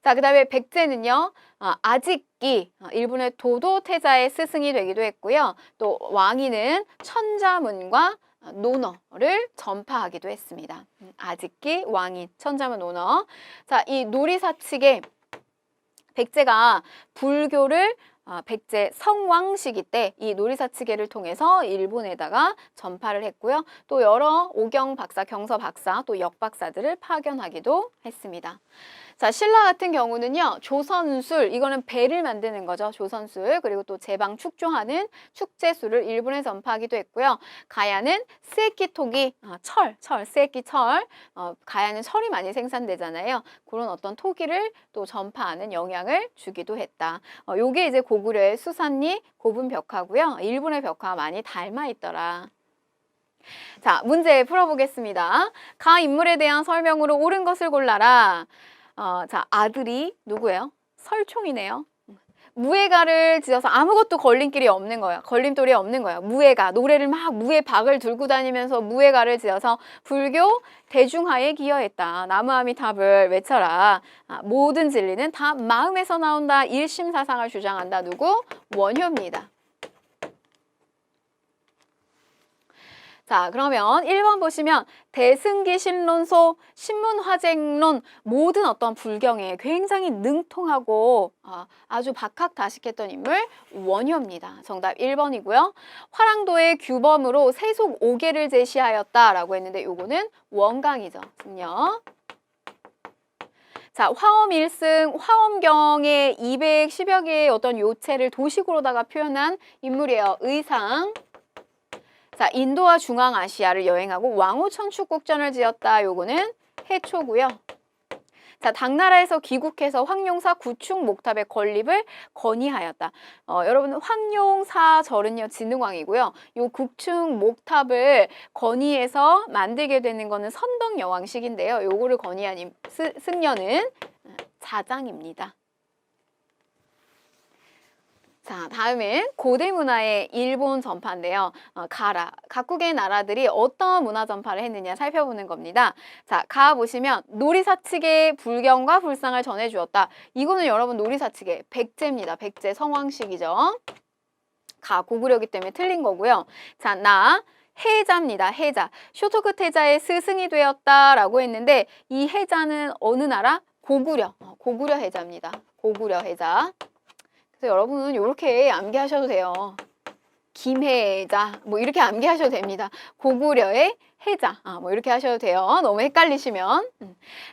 Speaker 1: 자, 그 다음에 백제는요, 아직기, 일본의 도도태자의 스승이 되기도 했고요. 또 왕위는 천자문과 논어를 전파하기도 했습니다. 아직기, 왕인, 천자문, 논어. 자, 이 놀이사칙에 백제가 불교를 백제 성왕 시기 때 이 놀이사치계를 통해서 일본에다가 전파를 했고요. 또 여러 오경 박사, 경서 박사, 또 역박사들을 파견하기도 했습니다. 자, 신라 같은 경우는요. 조선술, 이거는 배를 만드는 거죠. 조선술. 그리고 또 제방 축조하는 축제술을 일본에 전파하기도 했고요. 가야는 스에키토기, 스에키철. 가야는 철이 많이 생산되잖아요. 그런 어떤 토기를 또 전파하는 영향을 주기도 했다. 요게 이제 고구려의 수산리 고분 벽화고요. 일본의 벽화와 많이 닮아 있더라. 자, 문제 풀어보겠습니다. 가 인물에 대한 설명으로 옳은 것을 골라라. 자, 아들이 누구예요? 설총이네요. 무예가를 지어서 아무것도 걸림길이 없는 거야. 걸림돌이 없는 거야. 무예가. 노래를 막 무예박을 들고 다니면서 무예가를 지어서 불교 대중화에 기여했다. 나무아미탑을 외쳐라. 모든 진리는 다 마음에서 나온다. 일심사상을 주장한다. 누구? 원효입니다. 자, 그러면 1번 보시면 대승기신론소, 신문화쟁론 모든 어떤 불경에 굉장히 능통하고 아주 박학다식했던 인물 원효입니다. 정답 1번이고요. 화랑도의 규범으로 세속 5개를 제시하였다라고 했는데 요거는 원강이죠. 승려. 자, 화엄 1승, 화엄경의 210여 개의 어떤 요체를 도식으로다가 표현한 인물이에요. 의상. 자, 인도와 중앙아시아를 여행하고 왕후천축국전을 지었다. 요거는 해초고요. 자, 당나라에서 귀국해서 황룡사 구축 목탑의 건립을 건의하였다. 여러분 황룡사절은요 진흥왕이고요. 요 구축 목탑을 건의해서 만들게 되는 거는 선덕여왕식인데요. 요거를 건의한 승려는 자장입니다. 자, 다음은 고대 문화의 일본 전파인데요. 각국의 나라들이 어떤 문화 전파를 했느냐 살펴보는 겁니다. 자, 가 보시면 놀이사측의 불경과 불상을 전해주었다. 이거는 여러분 놀이사측의 백제입니다. 백제 성왕식이죠. 가 고구려기 때문에 틀린 거고요. 자, 나 해자입니다. 해자. 쇼토크 태자의 스승이 되었다라고 했는데 이 해자는 어느 나라? 고구려. 고구려 해자입니다. 고구려 해자. 그래서 여러분은 이렇게 암기하셔도 돼요. 김해자 뭐 이렇게 암기하셔도 됩니다. 고구려의 해자 뭐 이렇게 하셔도 돼요. 너무 헷갈리시면.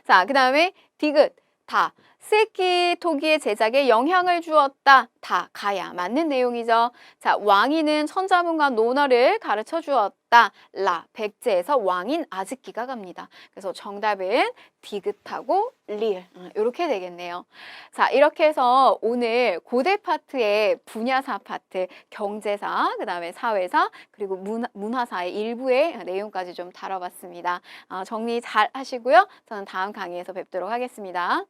Speaker 1: 자, 그 다음에 디귿 다 스에키 토기의 제작에 영향을 주었다. 다 가야 맞는 내용이죠. 자, 왕인은 천자문과 논어를 가르쳐 주었다. 라 백제에서 왕인 아즈키가 갑니다. 그래서 정답은 디귿하고 리을 이렇게 되겠네요. 자, 이렇게 해서 오늘 고대 파트의 분야사 파트, 경제사, 그 다음에 사회사, 그리고 문화사의 일부의 내용까지 좀 다뤄봤습니다. 정리 잘 하시고요. 저는 다음 강의에서 뵙도록 하겠습니다.